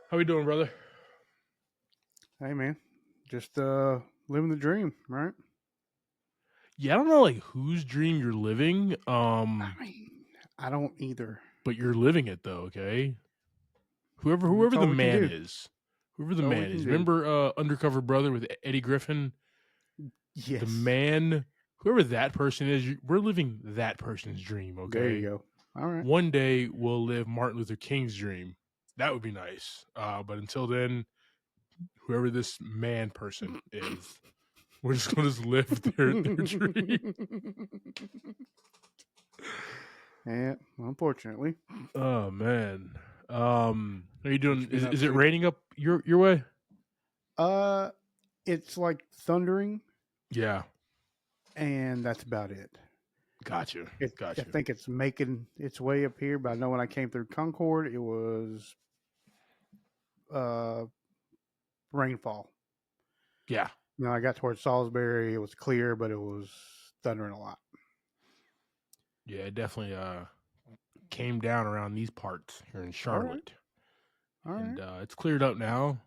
How we doing, brother? Hey man, just living the dream, right? Yeah, I don't know like whose dream you're living, I mean, I don't either. but you're living it though, okay? Whoever That's whoever the all we can man do. is. Whoever the That's all we man can is. do. Remember Undercover Brother with Eddie Griffin? The Yes, man, whoever that person is, we're living that person's dream, there you okay? go. All right. One day we'll live Martin Luther King's dream. That would be nice. But until then, whoever this man person is, we're just gonna just live their dream. Yeah, unfortunately. Oh man. Are you What doing you been up is it to? raining up your way? Uh, it's like thundering, Yeah. and that's about it. Got you. I Got you. think it's making its way up here, but I know when I came through Concord, it was uh rainfall. Yeah. I got towards Salisbury, it was clear, but it was thundering a lot. Yeah, it definitely came down around these parts here in All right, Charlotte. all And right. it's cleared up now.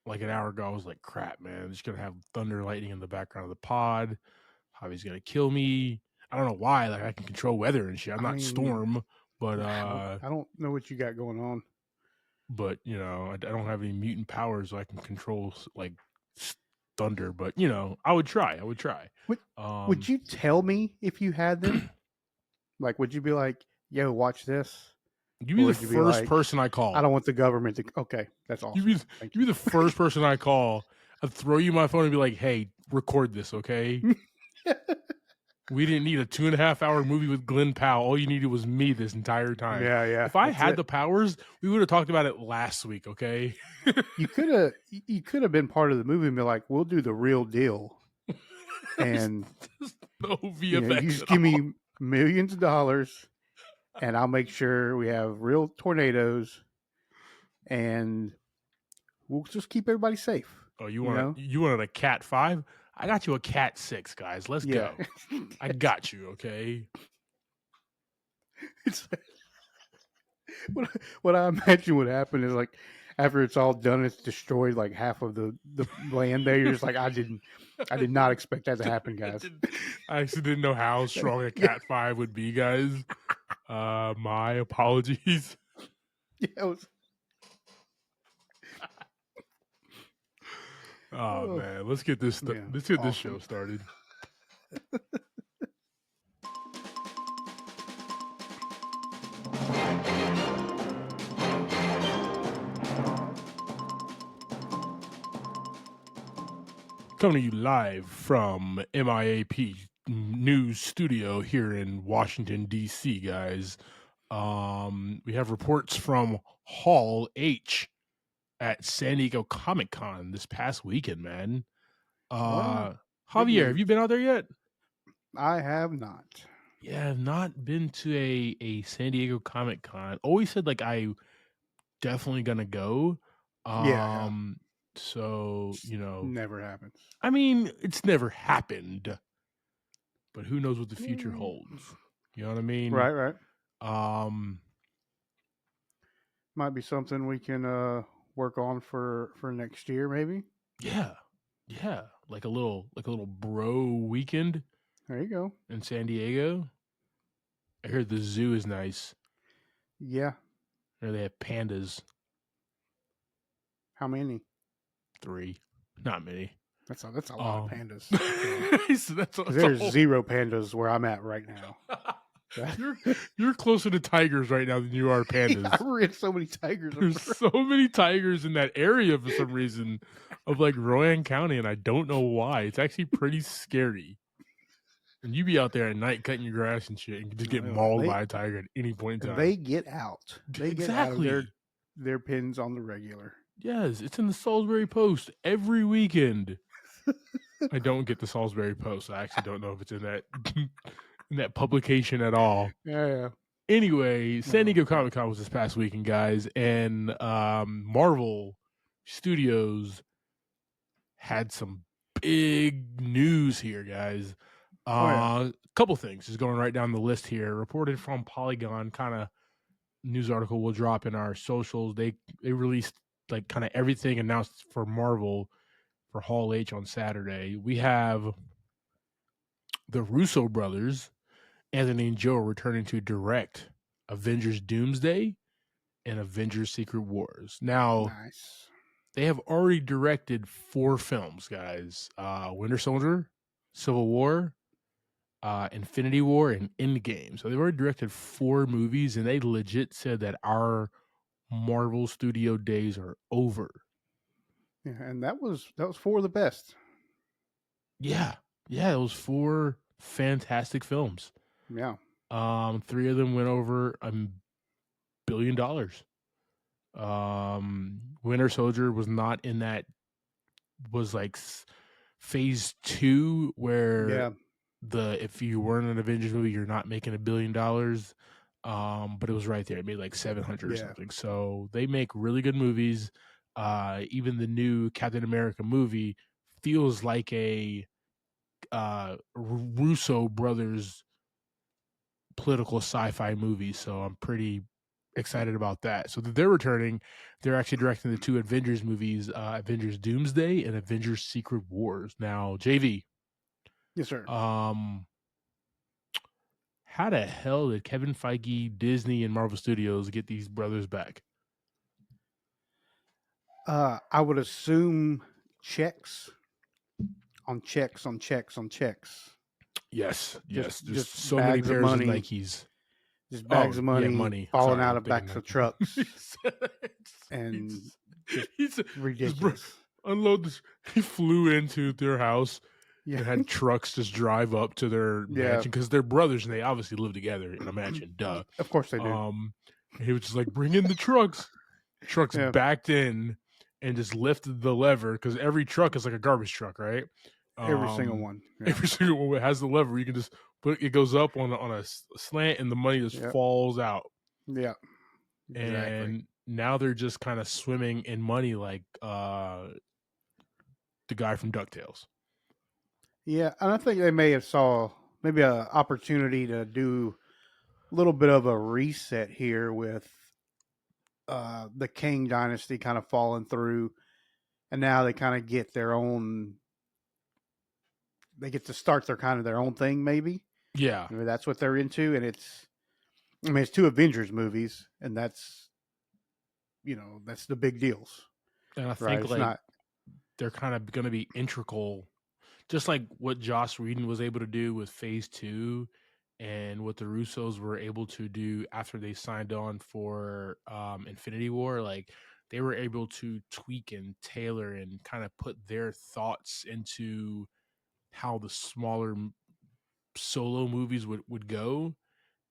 Like an hour ago, I was like, crap, man. I'm just gonna have thunder lightning in the background of the pod. Javi's gonna kill me. I don't know why. Like I can control weather and shit. I'm I not mean, Storm, but I don't know what you got going on. I don't have any mutant powers so I can control like thunder. But I would try. I would try. Would Um, would you tell me if you had them? Like, would you be like, "Yo, watch this," you'd be or the would you be first like, person I "I call. don't want the government to"? Okay, that's You'd awesome. be Thank you'd be you. the first person I call. I'd throw you my phone and be like, "Hey, record this, okay?" We didn't need a 2.5 hour movie with Glenn Powell. All you needed was me this entire time. Yeah, yeah, If I that's had it. the powers, we would have talked about it last week, okay? You could have been part of the movie and be like, "We'll do the real deal," There's and no you VFX just at give all. me millions of dollars, and I'll make sure we have real tornadoes, and we'll just keep everybody safe. Oh, You know? you wanted a Cat 5? I got you a Cat 6, guys. Let's Yeah. go. I got you, okay? It's what, what I imagine would happen is like after it's all done, it's destroyed like half of the land there. You're just like, I did not expect that to happen, guys. I actually didn't know how strong a Cat 5 would be, guys. My apologies. Yeah, it was, Oh oh, man, let's get this yeah, let's get this show awesome. started. Coming to you live from MIAP News Studio here in Washington D.C. Guys, we have reports from Hall H at San Diego Comic Con this past weekend. Man, Wow, big Javier, have news. you been out there yet? I have not. Yeah, I've not been to a San Diego Comic Con. Always said like I definitely gonna go. Yeah, yeah, Um, so never happens. I mean, it's never happened, but who knows what the future Mm. holds? You know what I mean? Right, right. Um, Might be something we can work on for next year, maybe. yeah, yeah, like a little bro weekend There you go. in San Diego. I heard the zoo is nice. Yeah. I heard they have pandas. How many? 3, not many. That's a lot of pandas. So that's There's all. zero pandas where I'm at right now. You're closer to tigers right now than you are pandas. I read so many tigers. There's so many tigers in that area for some reason of like Rowan County, and I don't know why. It's actually pretty scary. And you be out there at night cutting your grass and shit, and you just get mauled by a tiger at any point in time. They get out. They get out of Exactly. their pens on the regular. Yes, it's in the Salisbury Post every weekend. I don't get the Salisbury Post. I actually don't know if it's in that in that publication at all. Yeah. Anyway, San Diego Comic Con was this past weekend, guys, and Marvel Studios had some big news here, guys. Couple things just going right down the list here. Reported from Polygon, kind of news article we'll drop in our socials. They released like kind of everything announced for Marvel for Hall H on Saturday. We have the Russo brothers, Anthony and Joe, returning to direct Avengers Doomsday and Avengers Secret Wars. Now, Nice. they have already directed 4 films, guys. Winter Soldier, Civil War, Infinity War, and Endgame. So they've already directed 4 movies, and they legit said that our Marvel Studio days are over. Yeah, and that was 4 of the best. Yeah. Yeah, it was 4 fantastic films. Yeah. 3 of them went over $1 billion. Winter Soldier was not in that, was like phase 2 where Yeah. if you weren't an Avengers movie, you're not making $1 billion. But it was right there. It made like 700 or Yeah. something. So they make really good movies. Even the new Captain America movie feels like a Russo brothers political sci-fi movie. So I'm pretty excited about that. So that they're returning. They're actually directing the 2 Avengers movies, Avengers Doomsday and Avengers Secret Wars. Now, JV, Yes, sir. how the hell did Kevin Feige, Disney, and Marvel Studios get these brothers back? I would assume checks on checks on checks on checks. Yes, yes. Just Just so many bags of pairs of money. Nikes. Just Oh, bags of yeah, money money. falling Sorry, out I'm of thinking backs of Nike. trucks. And he's ridiculous. unload this. He flew into their house Yeah. and had trucks just drive up to their Yeah. mansion because they're brothers and they obviously live together in a mansion. Duh. Of course they do. And he was just like, bring in the trucks. Trucks Yeah. backed in and just lifted the lever because every truck is like a garbage truck, right? Every single one. Yeah. Every single one has the lever. You can just put it goes up on a slant and the money just Yep. falls out. Yeah. Exactly. And now they're just kind of swimming in money like the guy from DuckTales. Yeah, and I think they may have saw maybe an opportunity to do a little bit of a reset here with the King dynasty kind of falling through, and now they kind of get their own. They get to start their own thing, maybe. Yeah, Maybe that's what they're into, and it's. I mean, it's 2 Avengers movies, and that's the big deals, and I right? think It's like not. they're kind of going to be integral, just like what Joss Whedon was able to do with Phase 2 and what the Russos were able to do after they signed on for Infinity War. Like they were able to tweak and tailor and kind of put their thoughts into how the smaller solo movies would go.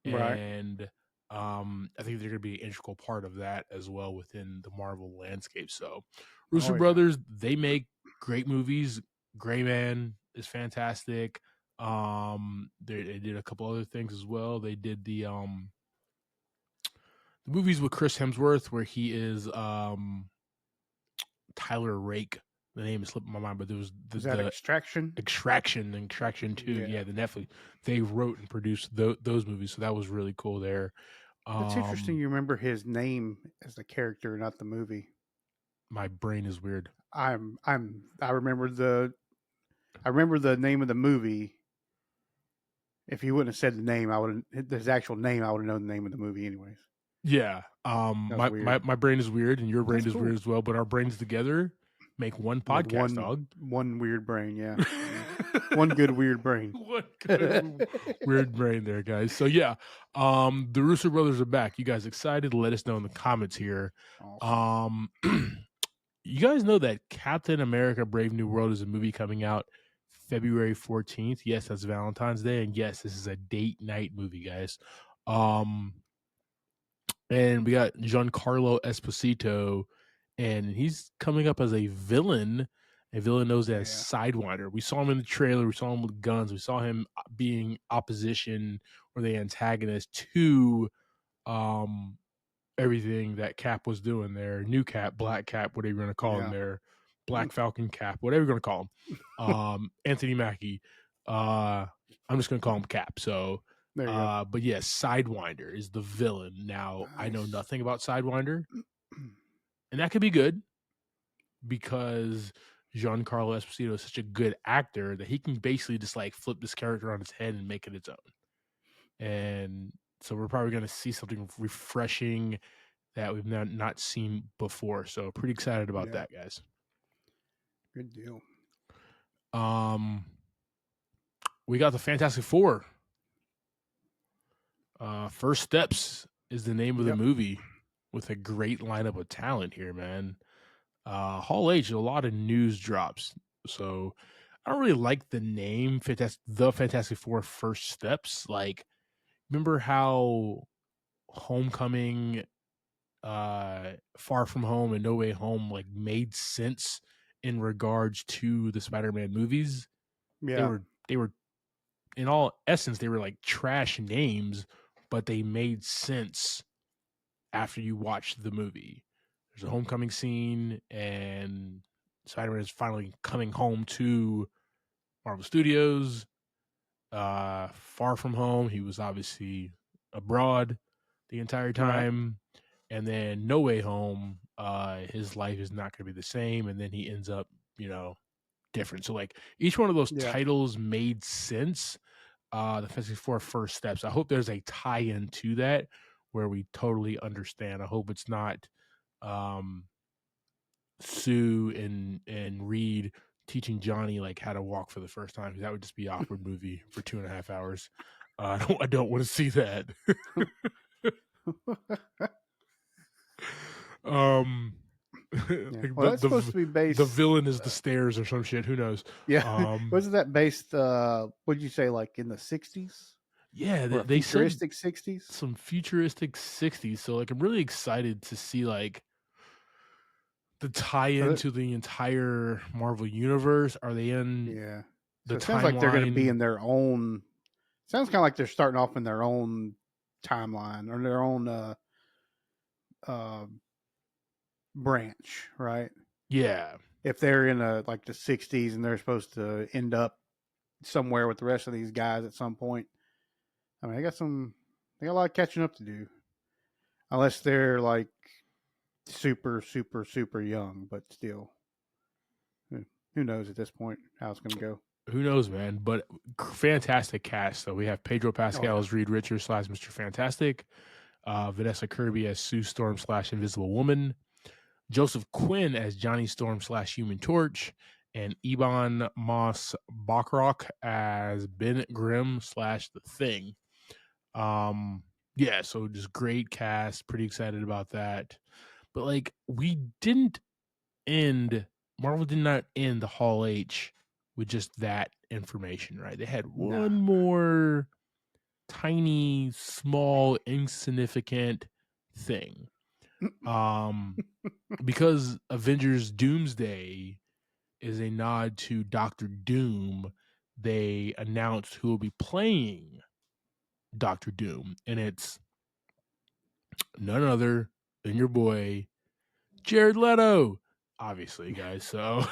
Right. And I think they're going to be an integral part of that as well within the Marvel landscape. So, Russo Oh, yeah. brothers, they make great movies. Gray Man is fantastic. They did a couple other things as well. They did the movies with Chris Hemsworth where he is Tyler Rake. The name is slipping my mind, but there was Is that Extraction? Extraction 2. Yeah, the Netflix. They wrote and produced those movies, so that was really cool there. It's interesting. You remember his name as the character, not the movie. My brain is weird. I remember the name of the movie. If you wouldn't have said the name, I would his actual name. I would have known the name of the movie anyways. Yeah. That's weird. My brain is weird and your brain That's is cool. weird as well, but our brains together make one podcast, dog. One weird brain, yeah. One good weird brain. One good weird brain there, guys. So yeah, the Russo brothers are back. You guys excited? Let us know in the comments here. Awesome. You guys know that Captain America Brave New World is a movie coming out February 14th. Yes, that's Valentine's Day. And yes, this is a date night movie, guys. And we got Giancarlo Esposito, and he's coming up as a villain known as Sidewinder. We saw him in the trailer. We saw him with guns. We saw him being opposition or the antagonist to everything that Cap was doing there. New Cap, Black Cap, whatever you're going to call him there. Black Falcon Cap, whatever you're going to call him. Anthony Mackie. I'm just going to call him Cap. So, there you go. But yes, Sidewinder is the villain. Now, I know nothing about Sidewinder, and that could be good. because Giancarlo Esposito is such a good actor that he can basically just like flip this character on its head and make it its own. And so we're probably going to see something refreshing that we've not seen before. So pretty excited about Yeah. that, guys. Good deal. We got the Fantastic Four. First Steps is the name of the Yep. movie, with a great lineup of talent here, man. Hall H, a lot of news drops. So I don't really like the name the Fantastic Four First Steps. Like, remember how Homecoming, Far From Home, and No Way Home like made sense in regards to the Spider-Man movies? They Yeah. were they were in all essence, they were like trash names, but they made sense after you watched the movie. There's a homecoming scene, and Spider-Man is finally coming home to Marvel Studios. Far From Home, he was obviously abroad the entire Right. time. And then No Way Home, his life is not going to be the same. And then he ends up, different. So, like, each one of those Yeah. titles made sense. The Fantastic Four First Steps. I hope there's a tie-in to that where we totally understand. I hope it's not um, Sue and Reed teaching Johnny like how to walk for the first time. That would just be an awkward movie for 2.5 hours. I don't want to see that. um, Yeah. like Well, that's supposed to be the based. villain is the stairs or some shit. Who knows? Yeah. Um, Wasn't that based? What'd you say? Like in the '60s yeah, or a they said futuristic '60s? some futuristic 60s. So like I'm really excited to see like the tie So into the entire Marvel universe. Are they in yeah. the So it sounds like they're going to be timeline? in their own. Sounds kind of like they're starting off in their own timeline or their own uh, branch, right? Yeah. If they're in like the '60s and they're supposed to end up somewhere with the rest of these guys at some point. I mean, they got a lot of catching up to do, unless they're like super, super, super young, but still, who knows at this point how it's going to go? Who knows, man? But fantastic cast. So we have Pedro Oh Pascal yeah, as Reed Richards / Mr. Fantastic, Vanessa Kirby as Sue Storm / Invisible Woman, Joseph Quinn as Johnny Storm / Human Torch, and Ebon Moss Bachrach as Ben Grimm / The Thing. Yeah, so just great cast. Pretty excited about that. But like, we didn't end Marvel did not end the Hall H with just that information, right? They had nah, one more tiny, small, insignificant thing. Um, because Avengers Doomsday is a nod to Doctor Doom, they announced who will be playing Doctor Doom, and it's none other than your boy Jared Leto. Obviously, guys. So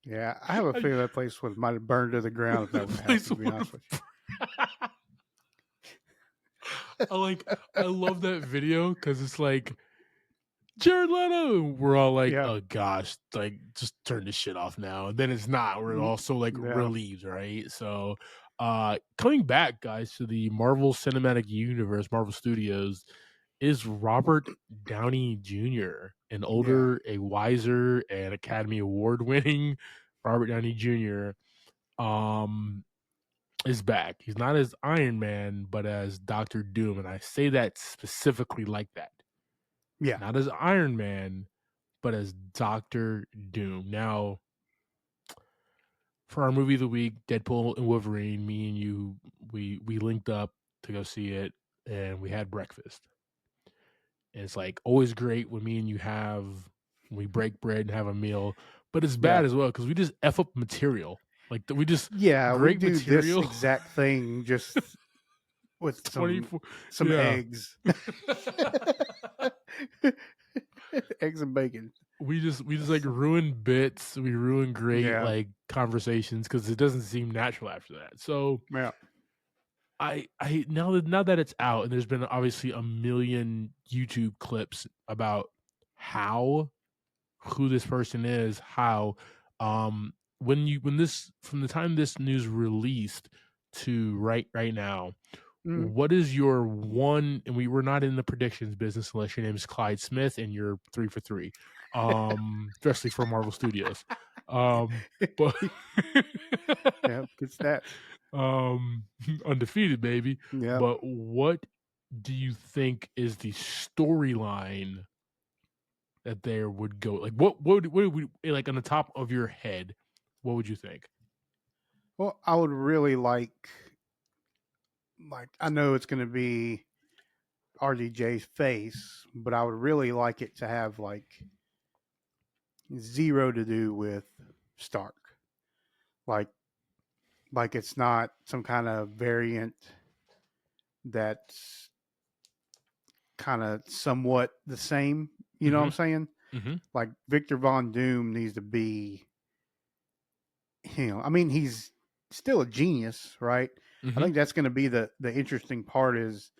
yeah, I have a feeling that place might have burned to the ground if that would have place happened. To be honest with I like I love that video because it's like Jared Leto. We're all you. like, Yeah, oh gosh, like just turn this shit off now. And then it's not. We're also like yeah, relieved, right? So coming back, guys, to the Marvel Cinematic Universe, Marvel Studios, is Robert Downey Jr., an yeah. older, a wiser, and Academy Award winning Robert Downey Jr. Um is back. He's not as Iron Man, but as Doctor Doom. And I say that specifically like that. Yeah, Not as Iron Man, but as Doctor Doom. Now, for our movie of the week, Deadpool and Wolverine, me and you, we linked up to go see it, and we had breakfast. And it's like always great when me and you we break bread and have a meal, but it's yeah, bad as well because we just f up material. Like we just yeah. We great do this material. exact thing just with 24, some yeah. eggs, eggs and bacon. We just like ruin bits. We ruin great Yeah, like conversations because it doesn't seem natural after that. So yeah, I now that it's out and there's been obviously a million YouTube clips about how who this person is, how when this from the time this news released to right now, Mm. what is your one, and we were not in the predictions business unless your name is Clyde Smith and you're 3 for 3. Especially for Marvel Studios. But Yeah, good stats. um undefeated baby. Yep. But what do you think is the storyline that there would go? Like what would we, like, on the top of your head, what would you think? Well, I would really like I know it's going to be RDJ's face, but I would really like it to have like zero to do with Stark. Like like it's not some kind of variant that's kind of somewhat the same. You know what I'm Mhm. saying? Mhm. Like Victor Von Doom needs to be, I mean, he's still a genius, right? I Mhm. think that's going to be the interesting part is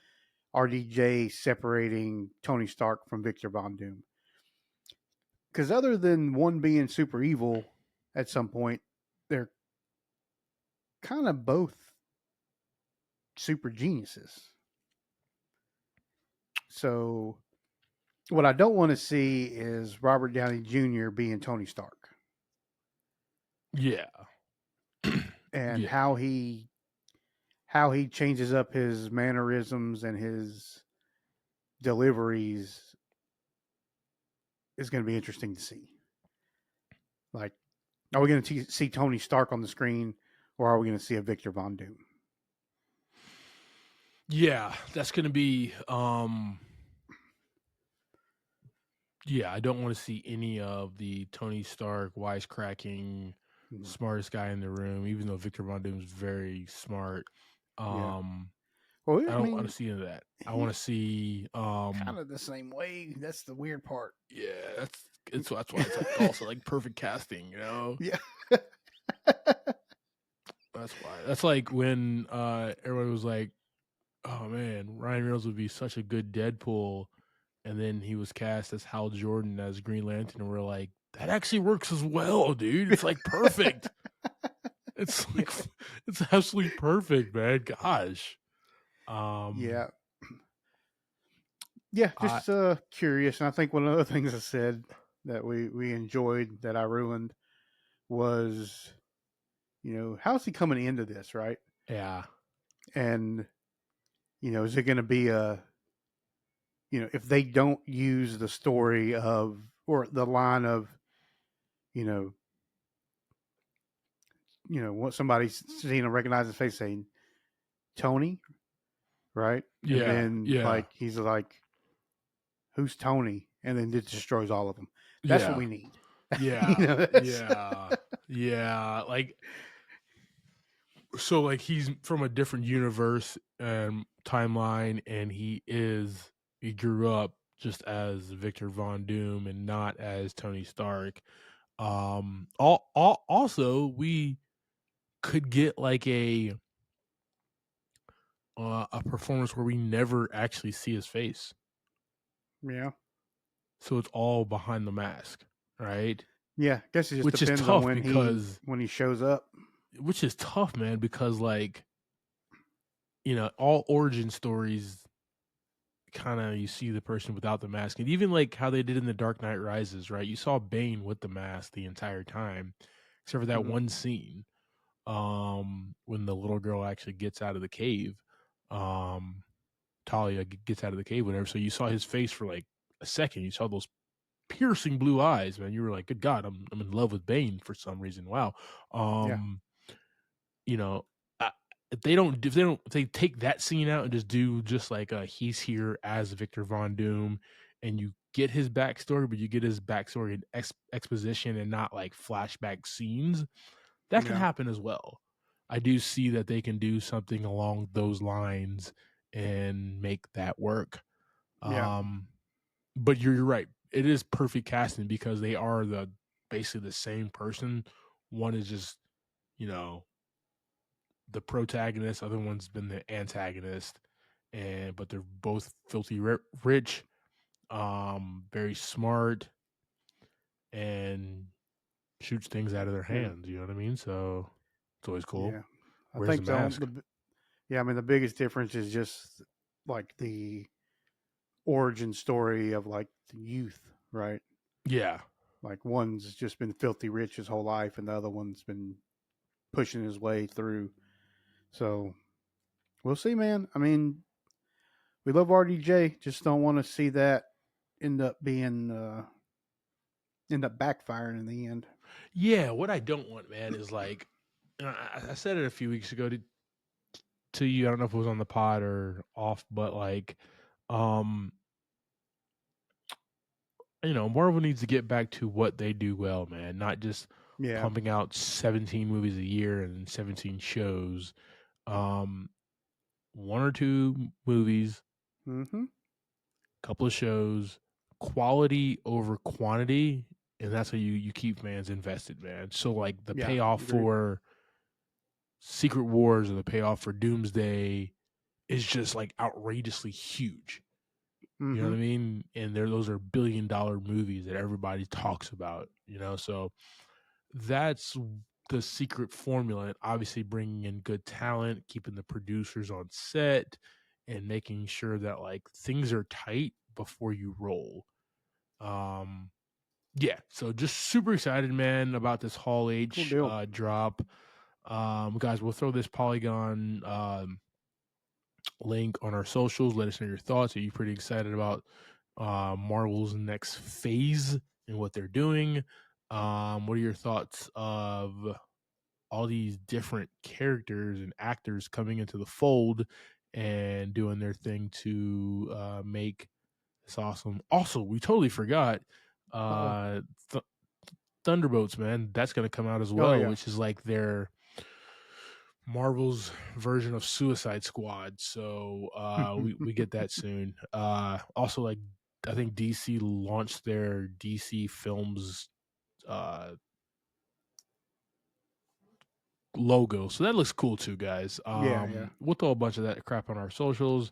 RDJ separating Tony Stark from Victor Von Doom. Because other than one being super evil at some point, they're kind of both super geniuses. So what I don't want to see is Robert Downey Jr. being Tony Stark Yeah. and Yeah. how he changes up his mannerisms and his deliveries is going to be interesting to see. Like, are we going to see Tony Stark on the screen, or are we going to see a Victor Von Doom? Yeah, that's going to be yeah, I don't want to see any of the Tony Stark wisecracking, Mm, smartest guy in the room, even though Victor Von Doom is very smart. yeah. Um, Well, I I don't want to mean, see any of that. I want he's to see, kind of the same way. That's the weird part. yeah, that's why it's like also like perfect casting, you know. Yeah. That's why. That's like when everybody was like, "Oh man, Ryan Reynolds would be such a good Deadpool," and then he was cast as Hal Jordan as Green Lantern, and we're like, "That actually works as well, dude. It's like perfect." It's Yeah. like it's absolutely perfect, man. Gosh. Um Yeah. Yeah. I Just curious. And I think one of the things I said that we enjoyed that I ruined was, how's he coming into this, right? yeah. And, is it going to be if they don't use the story of, or the line of, you know, what somebody's seen and recognize his face saying, Tony, right? And Yeah. then Yeah. like he's like, "Who's Tony?" And then it destroys all of them. That's what Yeah. we need. Yeah. That's Yeah. Yeah. Like, so like he's from a different universe and timeline, and he grew up just as Victor Von Doom and not as Tony Stark. Also we could get like a performance where we never actually see his face. yeah, So it's all behind the mask, right? yeah. I guess it just Which is depends on tough when he because when he shows up. man, because like, all origin stories kind of, you see the person without the mask, and even like how they did in the Dark Knight Rises, right? You saw Bane with the mask the entire time, except for that Mhm. one scene when the little girl actually gets out of the cave. Um Talia gets out of the cave, whatever. So you saw his face for like a second. You saw those piercing blue eyes, man. You were like, "Good God, I'm in love with Bane for some reason." Wow. Yeah, Um, you know, I, if they take that scene out and just do just like he's here as Victor Von Doom, and you get his backstory, but you get his backstory in exposition and not like flashback scenes, that can yeah, happen as well. I do see that they can do something along those lines and make that work. yeah, Um, but you're right. It is perfect casting because they are basically the same person. One is just, you know, the protagonist, other one's been the antagonist, and but they're both filthy rich. very smart, and shoots things out of their Yeah, hands. You know what I mean? So it's always cool. yeah. I Wears the think mask. yeah, I mean the biggest difference is just like the origin story of like the youth, right? Yeah. Like one's just been filthy rich his whole life, and the other one's been pushing his way through. So we'll see, man. I mean, we love RDJ, just don't want to see that end up being end up backfiring in the end. Yeah. What I don't want, man, is like, I said it a few weeks ago to you. I don't know if it was on the pod or off, but like, um, Marvel needs to get back to what they do well, man. Not just Yeah. pumping out 17 movies a year and 17 shows. Um, one or two movies, Mm-hmm. couple of shows, quality over quantity, and that's how you keep fans invested, man. So like the Yeah. payoff Agreed. for Secret Wars or the payoff for Doomsday is just like outrageously huge. You know Mm-hmm. what I mean? And those are $1 billion movies that everybody talks about. So that's the secret formula. And obviously, bringing in good talent, keeping the producers on set, and making sure that like things are tight before you roll. Um, yeah. So just super excited, man, about this Hall Cool H deal. drop. Guys, we'll throw this Polygon link on our socials. Let us know your thoughts. Are you pretty excited about Marvel's next phase and what they're doing? What are your thoughts of all these different characters and actors coming into the fold and doing their thing to make this awesome? Also, we totally forgot Oh. uh, Th- Thunderbolts, man. That's going to come out as Oh well, yeah. which is like their Marvel's version of Suicide Squad. So we get that soon. Also, like I think DC launched their DC Films uh, logo, so that looks cool too, guys. Yeah. Yeah. We'll throw a bunch of that crap on our socials.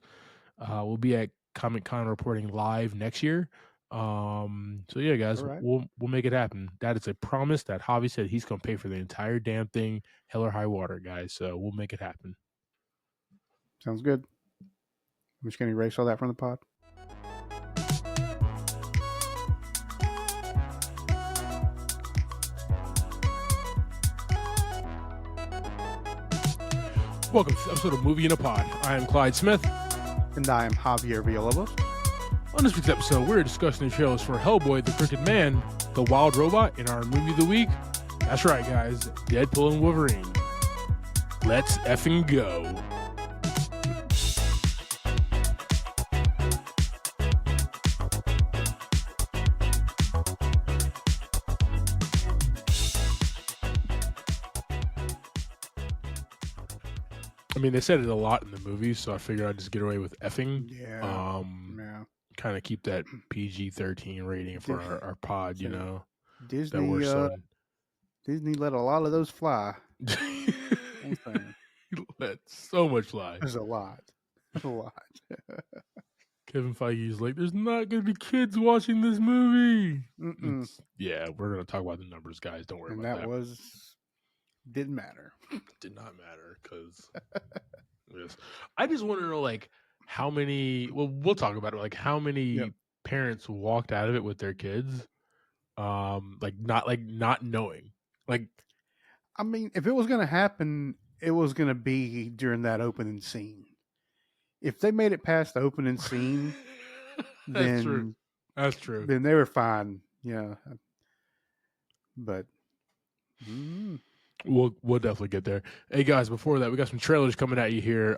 We'll be at Comic Con reporting live next year. So yeah, All guys, right. we'll make it happen. That is a promise that Javi said he's gonna pay for the entire damn thing, hell or high water, guys. So we'll make it happen. Sounds good. I'm just gonna erase all that from the pod. Welcome to this episode of Movie in a Pod. I am Clyde Smith. And I am Javier Villalobos. On this week's episode, we're discussing the trailers for Hellboy, the Crooked Man, The Wild Robot, and our movie of the week. That's right, guys, Deadpool and Wolverine. Let's effing go. I mean, they said it a lot in the movie, so I figured I'd just get away with effing. Yeah. Yeah. Kind of keep that PG-13 rating for our pod, So that we're Disney so. Disney let a lot of those fly. I'm saying. Let so much fly. There's a lot. A lot. Kevin Feige's like, there's not going to be kids watching this movie. Yeah, we're going to talk about the numbers, guys. Don't worry And about that. Didn't matter. Did not matter because yes. I just want to know, like, how many. Well, we'll talk about it. Like, how many parents walked out of it with their kids, not knowing. Like, I mean, if it was going to happen, it was going to be during that opening scene. If they made it past the opening scene, that's true. That's true. Then they were fine. Yeah, but we'll definitely get there. Hey guys, before that, we got some trailers coming at you here.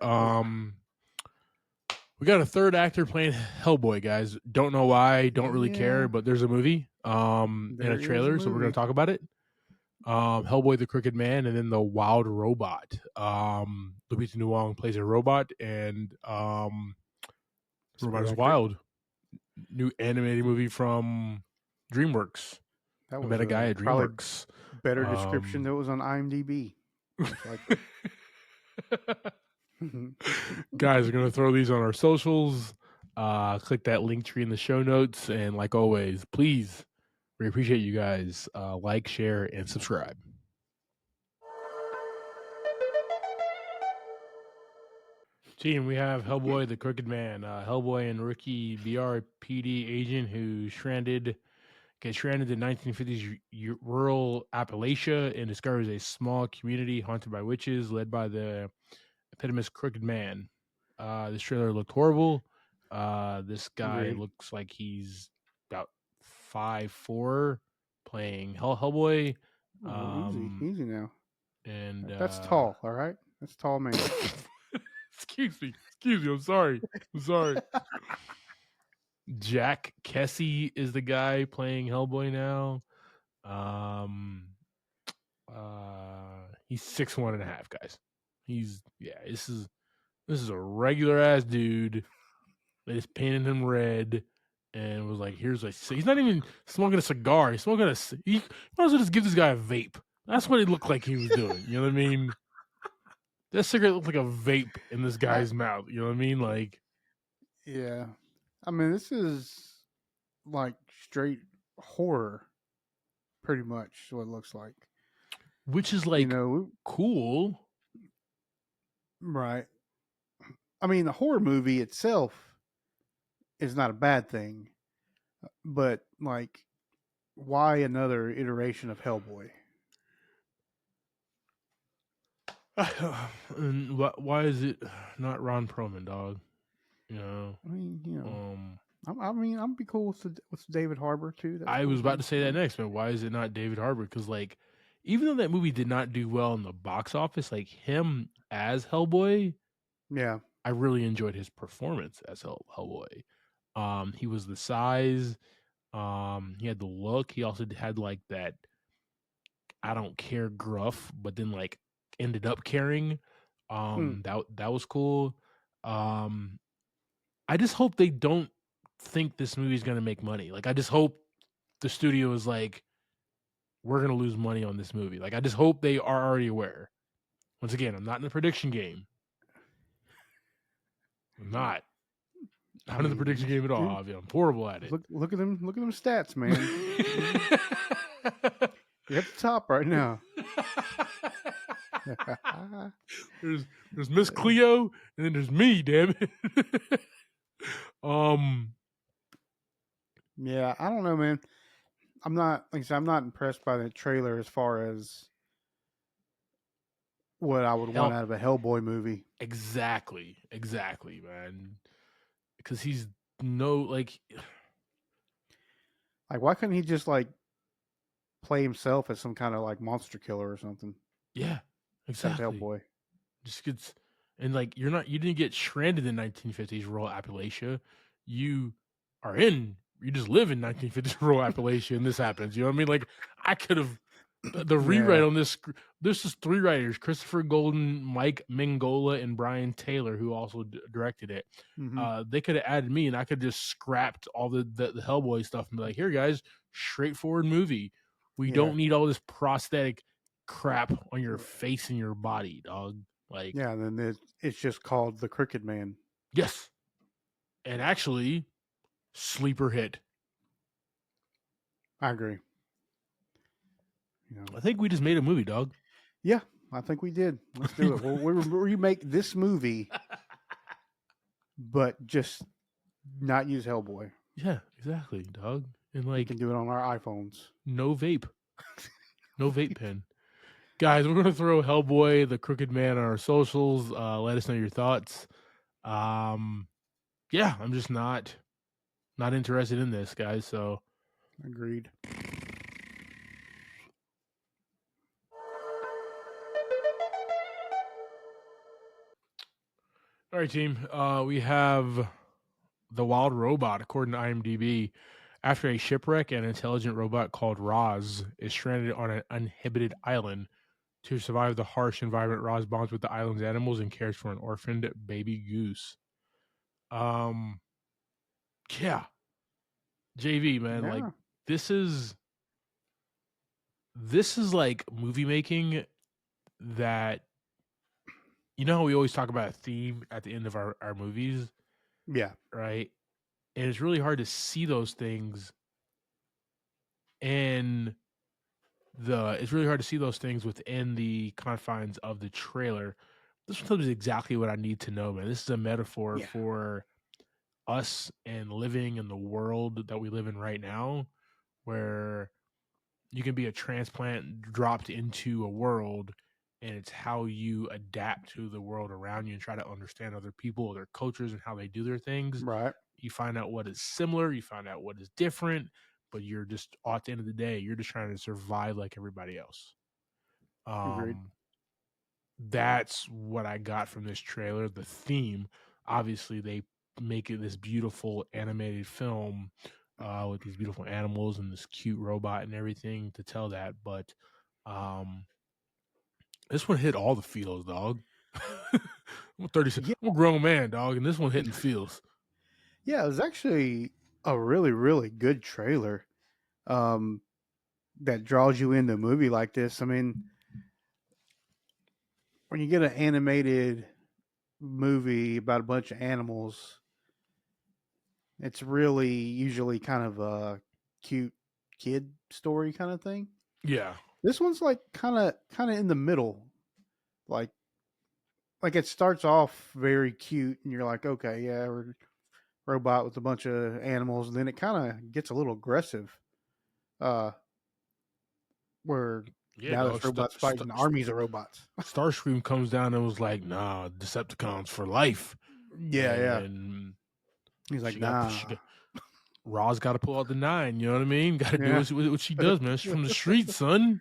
We got a third actor playing Hellboy, guys. Don't know why, don't really care, but there's a movie and a trailer, so we're going to talk about it. Hellboy the Crooked Man, and then the Wild Robot. Lupita Nyong'o plays a robot, and robot is wild. New animated movie from DreamWorks. That I met a guy at DreamWorks. Better description that was on IMDb. Guys, we're gonna throw these on our socials. Click that link tree in the show notes. And like always, please, we appreciate you guys. Like, share, and subscribe. Team, we have Hellboy, the Crooked Man. Hellboy and rookie BRPD agent who gets stranded in 1950s rural Appalachia and discovers a small community haunted by witches led by the eponymous Crooked Man. This trailer looked horrible. This guy Agreed. looks like he's about 5'4", playing Hellboy. Oh, easy, easy now. And That's tall. All right, that's a tall man. excuse me. I'm sorry. Jack Kessie is the guy playing Hellboy now. He's 6'1.5", guys. This is a regular ass dude. They just painted him red and was like, he's not even smoking a cigar. He's smoking he might as well just give this guy a vape. That's what it looked like he was doing. You know what I mean? That cigarette looked like a vape in this guy's mouth. You know what I mean? Like, yeah. I mean, this is like straight horror, pretty much what it looks like. which is like cool. Right. I mean, the horror movie itself is not a bad thing, but like, why another iteration of Hellboy? And why is it not Ron Perlman, dog? You know. I mean, I'd be cool with David Harbour too. I was about to say that next, man. Why is it not David Harbour? Because like, even though that movie did not do well in the box office, like him as Hellboy, yeah, I really enjoyed his performance as Hellboy. He was the size. He had the look. He also had like that I don't care gruff, but then like ended up caring. That was cool. I just hope they don't think this movie's gonna make money. Like I just hope the studio is like, we're gonna lose money on this movie. Like I just hope they are already aware. Once again, I'm not in the prediction game. I'm not. Not in the prediction game at all. Dude, I'm horrible at it. Look at them stats, man. You're at the top right now. there's Miss Cleo and then there's me, damn it. Yeah, I don't know, man. I'm not, like I said, I'm not impressed by the trailer as far as what I would want out of a Hellboy movie. Exactly, man. Because he's like, why couldn't he just like play himself as some kind of like monster killer or something? Yeah, exactly. Hellboy just gets, and like you didn't get stranded in 1950s rural Appalachia. You just live in 1950s rural Appalachia, and this happens. You know what I mean? Like I could have. The rewrite on this is 3 writers: Christopher Golden, Mike Mignola, and Brian Taylor, who also directed it. Mm-hmm. They could have added me, and I could just scrapped all the Hellboy stuff and be like, "Here, guys, straightforward movie. We don't need all this prosthetic crap on your face and your body, dog." Like, yeah, then it's just called The Crooked Man. Yes, and actually, sleeper hit. I agree. I think we just made a movie, dog. Yeah, I think we did. Let's do it. We'll remake this movie, but just not use Hellboy. Yeah, exactly, dog. And like, we can do it on our iPhones. No vape. No vape pen. Guys, we're going to throw Hellboy, the Crooked Man on our socials. Let us know your thoughts. Yeah, I'm just not interested in this, guys. So agreed. All right, team. We have the wild robot, according to IMDb. After a shipwreck, an intelligent robot called Roz is stranded on an uninhabited island. To survive the harsh environment, Roz bonds with the island's animals and cares for an orphaned baby goose. Yeah. JV, man, like this is like movie making that, you know how we always talk about a theme at the end of our movies? Yeah. Right? and it's really hard to see those things in it's really hard to see those things within the confines of the trailer. This one tells me exactly what I need to know, man. This is a metaphor Yeah. for us and living in the world that we live in right now, where you can be a transplant dropped into a world, and it's how you adapt to the world around you and try to understand other people, their cultures, and how they do their things. Right. You find out what is similar, you find out what is different, but you're just at the end of the day, you're just trying to survive like everybody else. Agreed. um that's what I got from this trailer. The theme, obviously, they make it this beautiful animated film with these beautiful animals and this cute robot and everything to tell that. But um, this one hit all the feels, dog. I'm 36. Yeah. I'm a grown man, dog, and this one hitting feels. Yeah, it was actually a really, really good trailer. Um, that draws you into a movie like this. I mean, when you get an animated movie about a bunch of animals, it's really usually kind of a cute kid story kind of thing. Yeah, This one's like kind of in the middle. Like it starts off very cute and you're like, okay, yeah, we're robot with a bunch of animals, and then it kind of gets a little aggressive. Uh where yeah, now dog. this robot's fighting armies of robots. Starscream comes down and was like, "Nah, Decepticons for life," Yeah, yeah. and He's like, she got nah. Ra's got to pull out the nine. You know what I mean? Got to do Yeah. what she does, man. She's from the streets, son.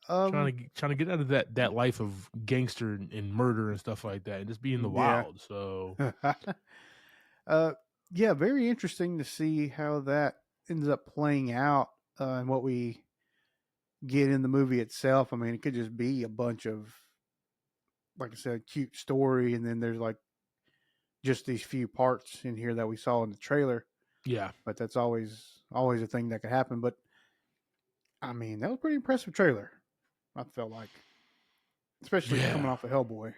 um Trying to get out of that life of gangster and murder and stuff like that, and just be in the yeah. wild. So uh yeah, very interesting to see how that ends up playing out, and what we get in the movie itself. I mean, it could just be a bunch of, like I said, cute story, and then there's like just these few parts in here that we saw in the trailer. yeah, But that's always a thing that could happen. But I mean, that was a pretty impressive trailer. I felt like, especially coming yeah, off of Hellboy.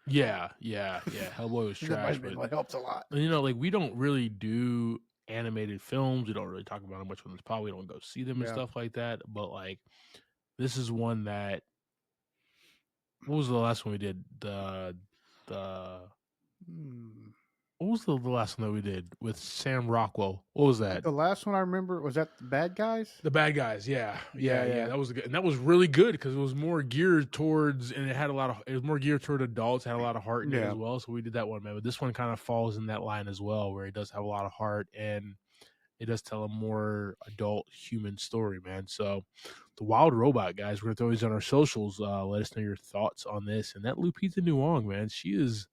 yeah. Hellboy was That might trash, have been but what helps a lot. like we don't really do animated films. We don't really talk about them much on this pod. We don't go see them and Yeah. stuff like that. But like this is one that. What was the last one we did? The Hmm. what was the last one that we did with Sam Rockwell? What was that? The last one I remember was that the bad guys. The Bad Guys, Yeah, yeah, that was good, and that was really good because it was more geared towards, and it was more geared toward adults, had a lot of heart in it as yeah. well. So we did that one, man. But this one kind of falls in that line as well, where it does have a lot of heart and it does tell a more adult human story, man. So the Wild Robot guys, we're gonna throw these on our socials. Let us know your thoughts on this. And that Lupita Nyong'o, man, she's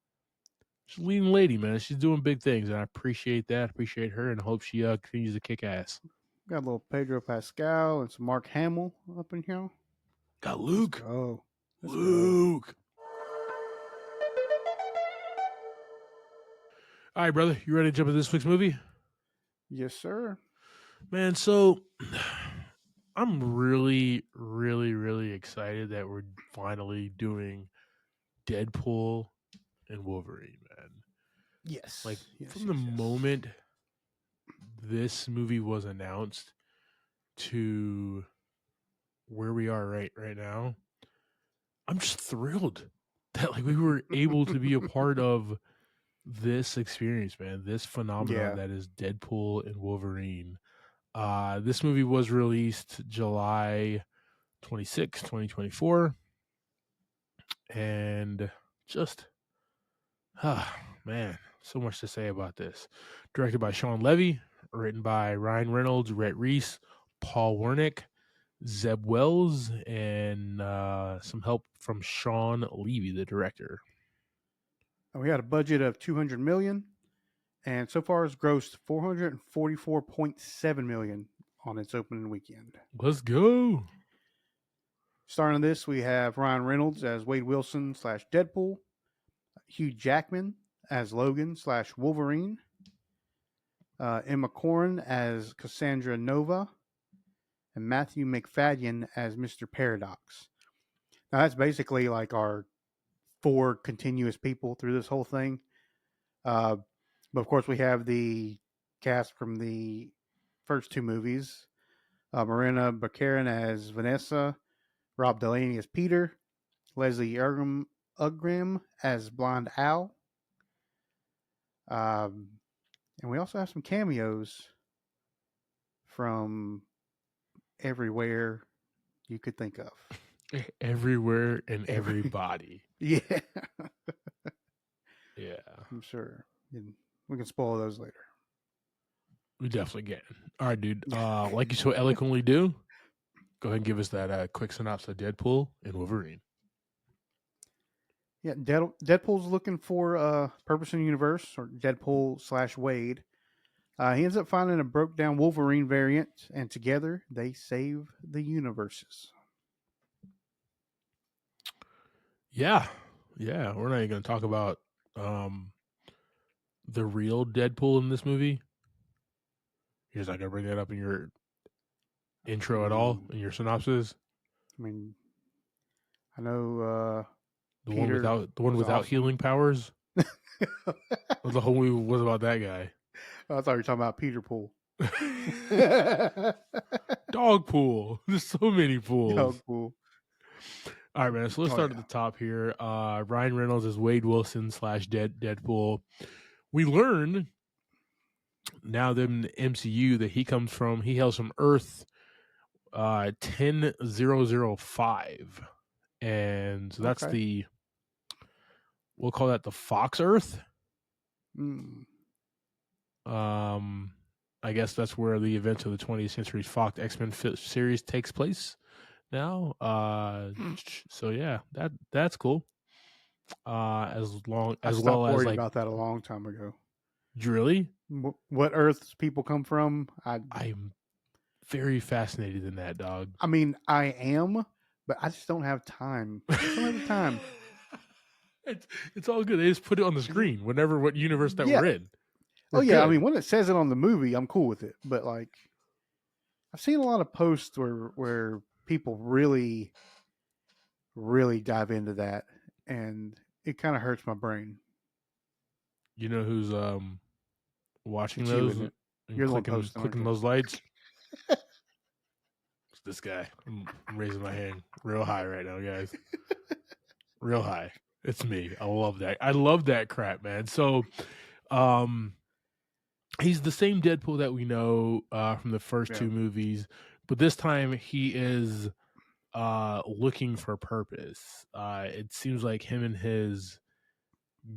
a leading lady, man. She's doing big things, and I appreciate that. Appreciate her, and hope she continues to kick ass. Got a little Pedro Pascal and some Mark Hamill up in here. Got Let's Luke. go. Let's go. Luke. All right, brother. You ready to jump into this week's movie? Yes, sir. Man, so I'm really, really, really excited that we're finally doing Deadpool and Wolverine, man. Yes. Like, Yes. from the Yes. Yes. moment this movie was announced to where we are right now, I'm just thrilled that like we were able to be a part of this experience, man. This phenomenon Yeah. that is Deadpool and Wolverine. This movie was released July 26, 2024. And just, man, so much to say about this. Directed by Sean Levy, written by Ryan Reynolds, Rhett Reese, Paul Wernick, Zeb Wells, and some help from Sean Levy, the director. And we had a budget of 200 million, and so far it's grossed 444.7 million on its opening weekend. Let's go. Starting this, we have Ryan Reynolds as Wade Wilson slash Deadpool, Hugh Jackman as Logan slash Wolverine, Emma Corrin as Cassandra Nova, and Matthew McFadden as Mr. Paradox. Now that's basically like our four continuous people through this whole thing. Uh, But of course, we have the cast from the first two movies: Marina Baccarin as Vanessa, Rob Delaney as Peter, Leslie Ugram as Blonde Al, and we also have some cameos from everywhere you could think of. Everywhere and everybody. Yeah, Yeah, I'm sure. And we can spoil those later. we definitely get it. All right, dude. Like you so eloquently do, go ahead and give us that quick synopsis of Deadpool and Wolverine. Yeah, Deadpool's looking for purpose in the universe, or Deadpool/Wade. He ends up finding a broke down Wolverine variant, and together they save the universes. Yeah, yeah. We're not even going to talk about the real Deadpool in this movie. You're just not going to bring that up in your intro at all, in your synopsis. I mean, I know The Peter one was without awesome. healing powers. Well, the whole movie was about that guy. I thought you were talking about Peter Pool. Dog pool. There's so many pools. Dog Pool. All right, man. So let's Oh start at yeah. the top here. Ryan Reynolds is Wade Wilson / Deadpool. We learn now that in the MCU that he hails from Earth 10005. And so that's Okay. we'll call that the Fox Earth. Mm. I guess that's where the events of the 20th Century Fox X-Men series takes place now. So yeah, that's cool. As I well stopped as worrying like, about that a long time ago. really, What Earths people come from? I'm very fascinated in that, dog. I mean, I am, but I just don't have time. I just don't have the time. It's all good. They just put it on the screen whenever what universe that Yeah. we're in. Oh We're yeah. I good. mean, when it says it on the movie, I'm cool with it. But like, I've seen a lot of posts where people really, really dive into that, and it kind of hurts my brain. You know who's watching It's you, those isn't it? and You're the one posting, aren't clicking you? those lights? It's this guy. I'm raising my hand real high right now, guys. Real high. It's me. I love that. I love that crap, man. So, um, he's the same Deadpool that we know from the first Yeah. two movies, but this time he is looking for purpose. It seems like him and his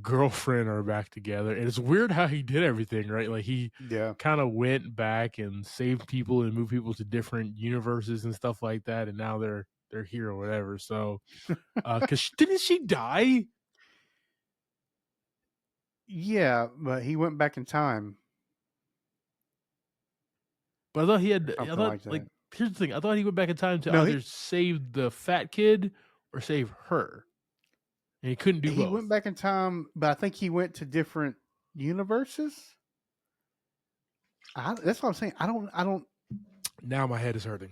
girlfriend are back together, and it's weird how he did everything, right? Like he Yeah. kind of went back and saved people and moved people to different universes and stuff like that, and now they're here or whatever. So, because didn't she die? Yeah, but he went back in time But I thought he or had. I something thought like like that. here's the thing. I thought he went back in time to No, either save the fat kid or save her, and he couldn't do he went both. back in time, but I think he went to different universes. That's what I'm saying. I don't. Now my head is hurting.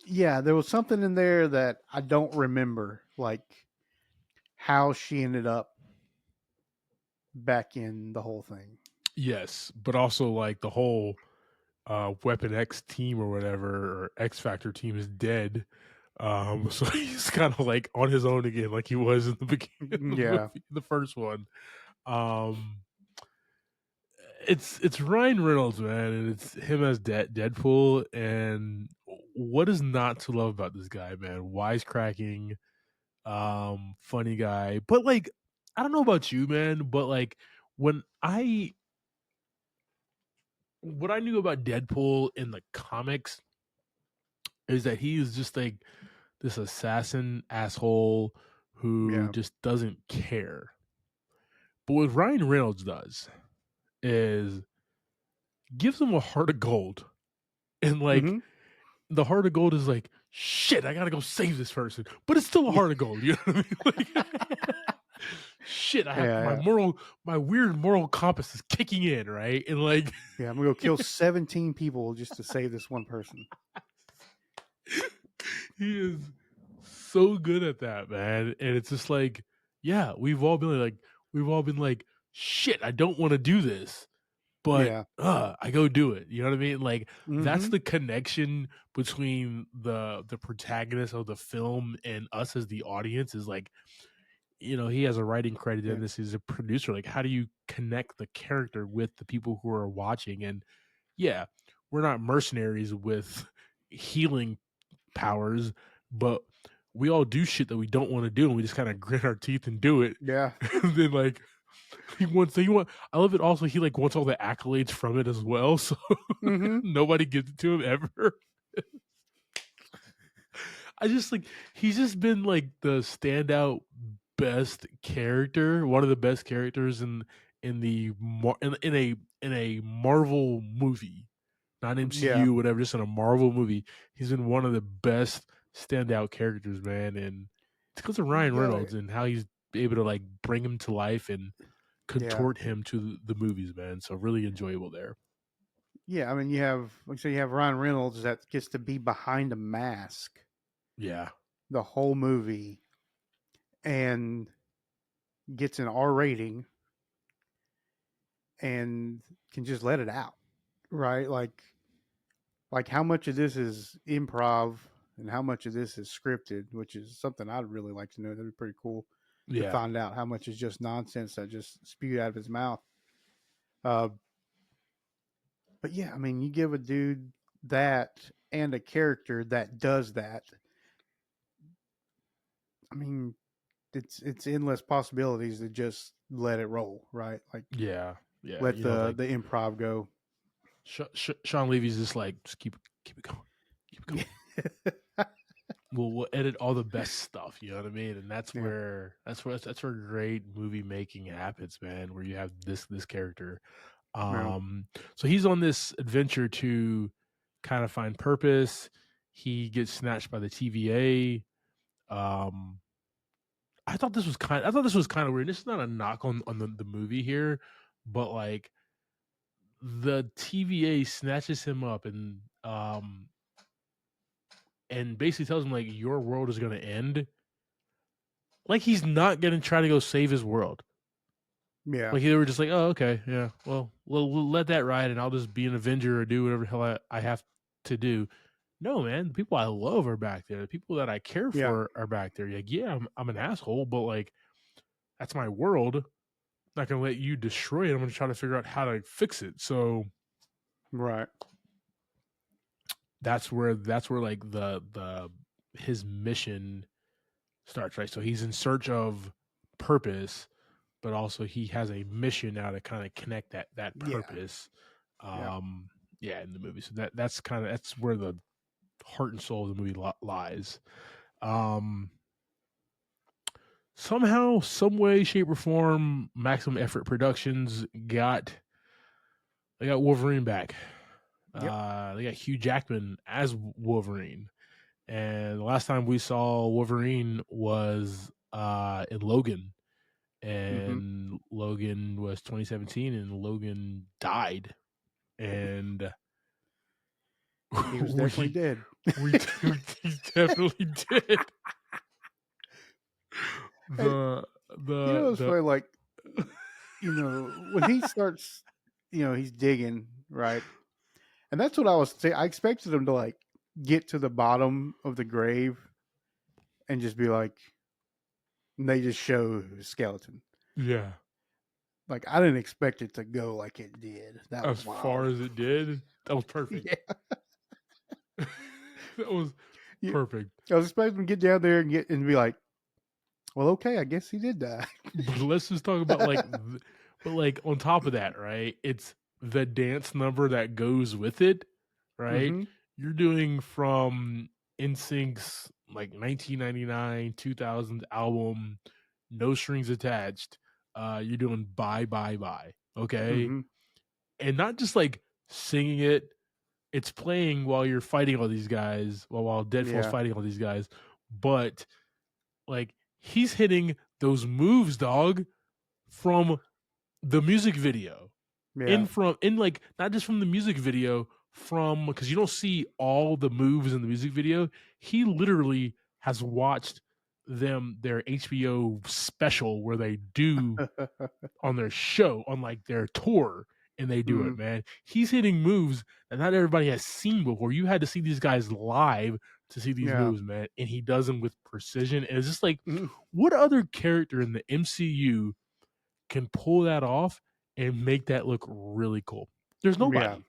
Yeah, there was something in there that I don't remember, like how she ended up back in the whole thing. Yes, but also like the whole Weapon X team or whatever, or X Factor team is dead. So he's kind of like on his own again, like he was in the beginning of the Yeah. movie, the first one. Um, it's Ryan Reynolds, man, and it's him as Deadpool. And what is not to love about this guy, man? Wisecracking, funny guy. But like, I don't know about you, man, but like when I what I knew about Deadpool in the comics is that he is just like this assassin asshole who Yeah. just doesn't care. But what Ryan Reynolds does is gives him a heart of gold. And like Mm-hmm. the heart of gold is like, shit, I gotta go save this person. But it's still a Yeah. heart of gold, you know what I mean? Like, shit, I have Yeah. my weird moral compass is kicking in, right? And like Yeah. I'm gonna go kill 17 people just to save this one person. he is so good at that, man. And it's just like, yeah, we've all been like, shit, I don't want to do this. but Yeah. I go do it. You know what I mean? Like that's Mhm. the connection between the protagonist of the film and us as the audience is like, he has a writing credit in Yeah. this. He's a producer. Like, how do you connect the character with the people who are watching? And yeah, we're not mercenaries with healing powers, but we all do shit that we don't want to do, and we just kind of grit our teeth and do it. Yeah. And then like I love it also he like wants all the accolades from it as well. So Mhm. nobody gives it to him ever. I just like he's just been like the standout best character, one of the best characters in the in a Marvel movie, not Yeah. MCU, whatever, just in a Marvel movie. He's been one of the best standout characters, man, and it's because of Ryan Yeah. Reynolds and how he's able to like bring him to life and Yeah. contort him to the movies, man. So really enjoyable there. Yeah. I mean, you have like so you have Ryan Reynolds that gets to be behind a mask Yeah, the whole movie and gets an R rating and can just let it out, right? Like how much of this is improv and how much of this is scripted, which is something I'd really like to know. That'd be pretty cool to yeah, find out how much is just nonsense that just spewed out of his mouth. Uh, but yeah, I mean, you give a dude that and a character that does that. I mean, it's endless possibilities to just let it roll, right? Like yeah, yeah. let the improv go. Sean Levy's just like just keep it going, keep it Yeah, going. We'll edit all the best stuff. You know what I mean? And yeah, that's where great movie making happens, man. Where you have this character. yeah, So he's on this adventure to kind of find purpose. He gets snatched by the TVA. I thought this was kind of weird. This is not a knock on the movie here, but like the TVA snatches him up and basically tells him like your world is gonna end. Like he's not gonna try to go save his world. yeah, Like they were just like, oh, okay, yeah, well, we'll let that ride, and I'll just be an Avenger or do whatever the hell I have to do. No, man, the people I love are back there. The people that I care yeah, for are back there. Like, yeah, I'm an asshole, but like that's my world. I'm not gonna let you destroy it. I'm gonna try to figure out how to fix it. So right, that's where like the his mission starts, right? So he's in search of purpose, but also he has a mission now to kind of connect that yeah, purpose. yeah, Um, yeah, in the movie. So that's where the heart and soul of the movie lies. Um, Somehow, some way, shape, or form, Maximum Effort Productions got Wolverine back. yep, They got Hugh Jackman as Wolverine. And the last time we saw Wolverine was in Logan, mm-hmm. and Logan was 2017, and Logan died, and He was definitely we dead. we he definitely did. And The you know, it's the funny, like when he starts, he's digging, right? And that's what I was saying. I expected him to like get to the bottom of the grave and just be like, and they just show his skeleton. yeah, Like I didn't expect it to go like it did. That was as far wild. as it did, that was perfect. Yeah, That was yeah. perfect. I was expecting him to get down there and get and be like, well, okay, I guess he did die. But let's just talk about but like on top of that, right? It's the dance number that goes with it, right? Mm-hmm. You're doing from NSYNC's like 1999, 2000 album, No Strings Attached. You're doing Bye Bye Bye, okay? Mm-hmm. And not just like singing it, it's playing while you're fighting all these guys, while Deadpool's Yeah. fighting all these guys, but like he's hitting those moves, dog, from the music video. Yeah. In like not just from the music video, from because you don't see all the moves in the music video. He literally has watched their HBO special where they do on their show on like their tour, and they do it, Mhm. man. He's hitting moves that not everybody has seen before. You had to see these guys live to see these Yeah. moves, man, and he does them with precision. And it's just like, Mhm. what other character in the MCU can pull that off and make that look really cool? There's Yeah. nobody.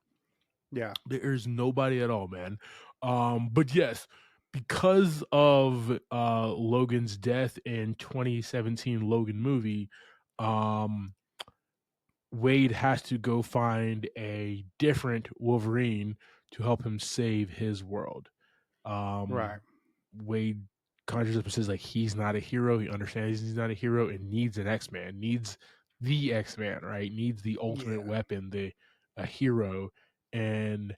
Yeah. There's nobody at all, man. But yes, because of Logan's death in 2017 Logan movie, um, Wade has to go find a different Wolverine to help him save his world. Right. Wade conjures up and says like he's not a hero. He understands he's not a hero and needs an X-Man, needs the X-Man, right? Needs the ultimate Yeah. weapon, the a hero, and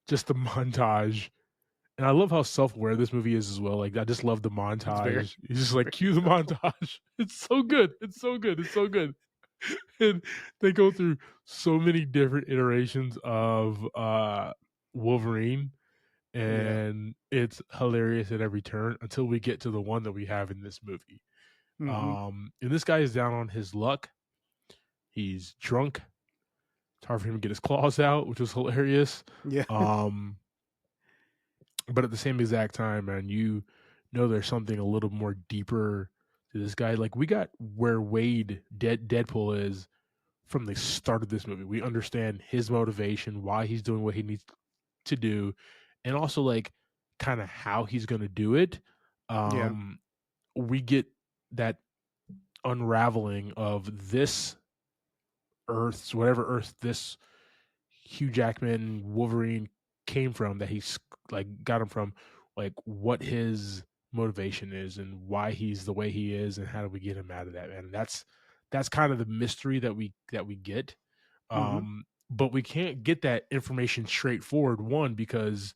just the montage. And I love how self-aware this movie is as well. Like I just love the It's very, montage. You just like very cue the self. montage. It's so good. It's so good. It's so good. And they go through so many different iterations of Wolverine, Yeah. and it's hilarious at every turn until we get to the one that we have in this movie. Mhm. And this guy is down on his luck. He's drunk. It's hard for him to get his claws out, which was hilarious. Yeah. Um, but at the same exact time, man, you know there's something a little more deeper to this guy. Like we got where Deadpool is from the start of this movie. We understand his motivation, why he's doing what he needs to do, and also like kind of how he's going to do it. Yeah. Um, we get that unraveling of this Earth's whatever Earth this Hugh Jackman Wolverine came from, that he's like got him from, like what his motivation is and why he's the way he is and how do we get him out of that, man. And that's kind of the mystery that we get. Mhm. But we can't get that information straightforward, one, because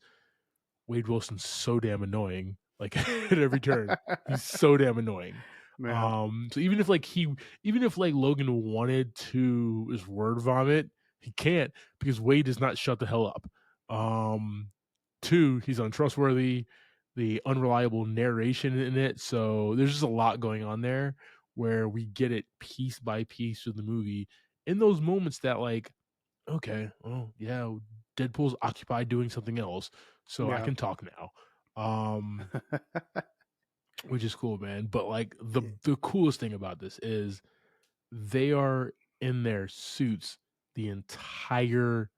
Wade Wilson's so damn annoying. Like at every turn, he's so damn annoying. Yeah. So even if like Logan wanted to his word vomit, he can't because Wade does not shut the hell up. Um, Two, he's untrustworthy. The unreliable narration in it, so there's just a lot going on there where we get it piece by piece through the movie. In those moments that like, okay, well, yeah, Deadpool's occupied doing something else, so I Yeah. can talk now. Um, which is cool, man. But like Yeah. the coolest thing about this is they are in their suits the entire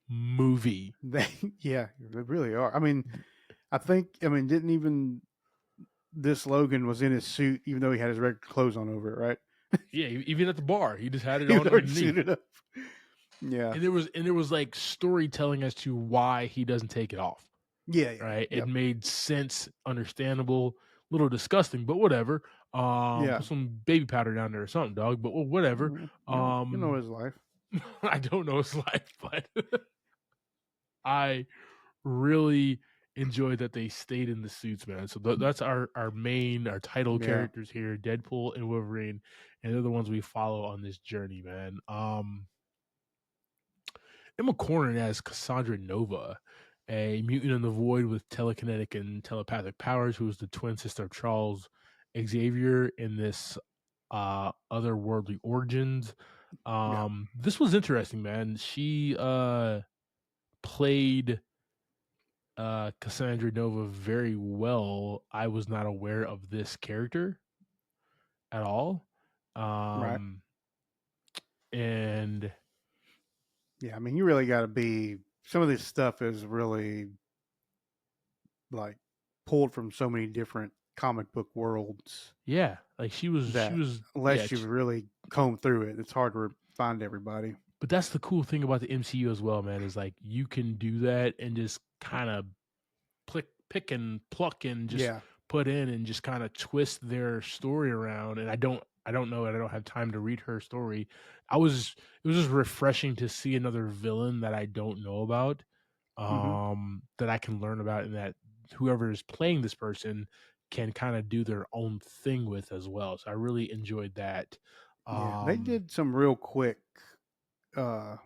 movie. They yeah, they really are. I mean, didn't even this Logan was in his suit even though he had his regular clothes on over it, right? Yeah, even at the bar, he just had it He was on already underneath. suited up. Yeah. And there was like storytelling as to why he doesn't take it off. Yeah, yeah. Right? It Yep. made sense, understandable, a little disgusting, but whatever. Yeah. Put some baby powder down there or something, dog. But whatever. Mm, you know Um, his life. I don't know his life, but I really enjoyed that they stayed in the suits, man. So that's our title Yeah. characters here, Deadpool and Wolverine, and they're the ones we follow on this journey, man. Emma Corrin as Cassandra Nova, a mutant in the void with telekinetic and telepathic powers, who is the twin sister of Charles Xavier in this otherworldly origins. Yeah. This was interesting, man. She played Cassandra Nova very well. I was not aware of this character at all. Right. Um, and Yeah. I mean, you really got to be. Some of this stuff is really like pulled from so many different comic book worlds yeah, like she that was yeah. unless you really comb through it, it's hard to find everybody. But that's the cool thing about the MCU as well, man, is like you can do that and just kind of pick and pluck and just Yeah. put in and just kind of twist their story around. And I don't know, and I don't have time to read her story. It was just refreshing to see another villain that I don't know about, Hmm. that I can learn about, and that whoever is playing this person can kind of do their own thing with as well. So I really enjoyed that. Yeah. They Um, did some real quick, uh,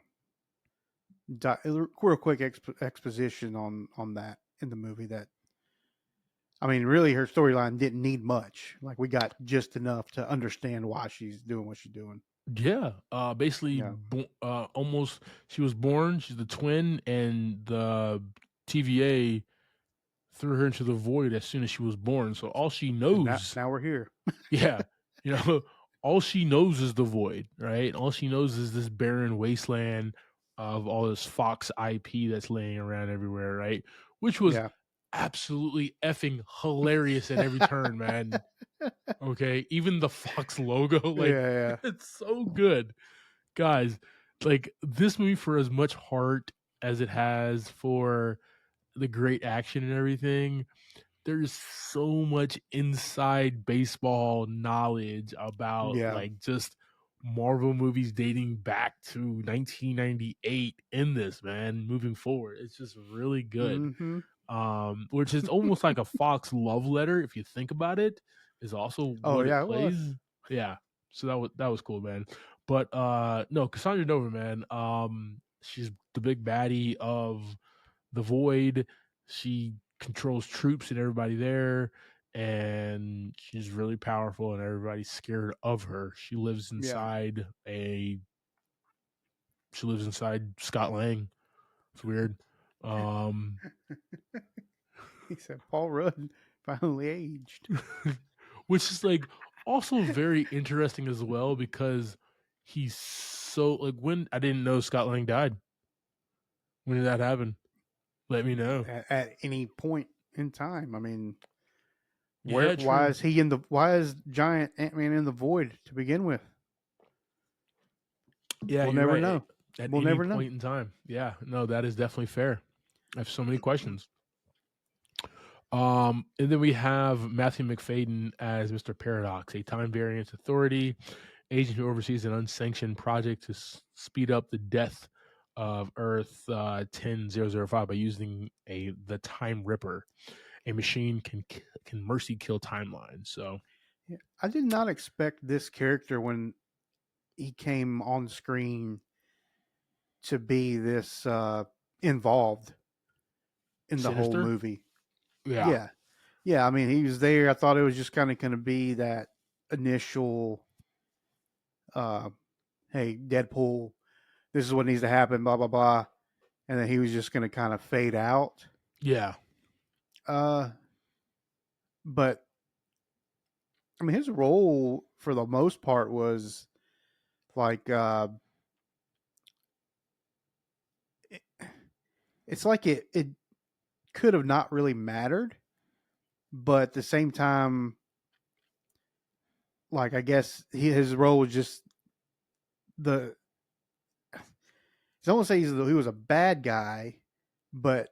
real quick exposition on that in the movie. That I mean, really, her storyline didn't need much. Like we got just enough to understand why she's doing what she's doing. Yeah, basically, Yeah, almost she was born. She's the twin, and the TVA threw her into the void as soon as she was born. So all she and now knows, now we're here. yeah, you know, all she knows is the void, right? All she knows is this barren wasteland of all this Fox IP that's laying around everywhere, right? Which was Yeah, absolutely effing hilarious at every turn, man. Okay, even the Fox logo, like yeah, it's so good, guys. Like this movie, for as much heart as it has, for the great action and everything, there's so much inside baseball knowledge about yeah, like just Marvel movies dating back to 1998 in this, man. Moving forward, it's just really good. hmm Which is almost like a Fox love letter if you think about it. Is also Oh what it yeah, it was. plays. Yeah, so that was cool, man. But no, Cassandra Nova, man. She's the big baddie of the Void. She controls troops and everybody there, and she's really powerful, and everybody's scared of her. Yeah. She lives inside Scott Lang. It's weird. Um, He said Paul Rudd finally aged. which is like also very interesting as well because he's so like when I didn't know Scott Lang died. When did that happen? Let me know. At any point in time. I mean, where? Yeah, Why true. is he in the? Why is Giant Ant Man in the void to begin with? Yeah, We'll you're never right. know. At We'll any never know. point in time. Yeah, no, that is definitely fair. I have so many questions. And then we have Matthew McFadden as Mr. Paradox, a time variance authority agent who oversees an unsanctioned project to speed up the death of Earth 10005 by using the Time Ripper. A machine can mercy kill timelines. So Yeah. I did not expect this character when he came on screen to be this involved in the whole sinister. movie. Yeah, Yeah, yeah. I mean, he was there. I thought it was just kind of going to be that initial, uh, "Hey, Deadpool, this is what needs to happen." Blah blah blah, and then he was just going to kind of fade out. yeah, Uh, but I mean, his role for the most part was like it, it's like it could have not really mattered, but at the same time, like I guess his role was just the. Someone say he was a bad guy, but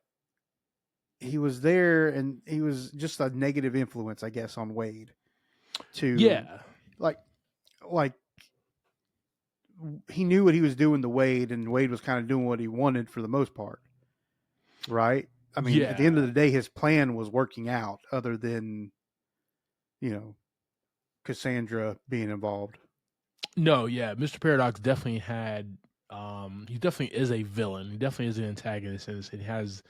he was there and he was just a negative influence, I guess, on Wade to yeah, like like he knew what he was doing to Wade, and Wade was kind of doing what he wanted for the most part, right? I mean, at the end of yeah. the day, his plan was working out, other than you know Cassandra being involved. No, yeah, Mr. Paradox definitely had. He definitely is a villain. He definitely is an antagonist, and he has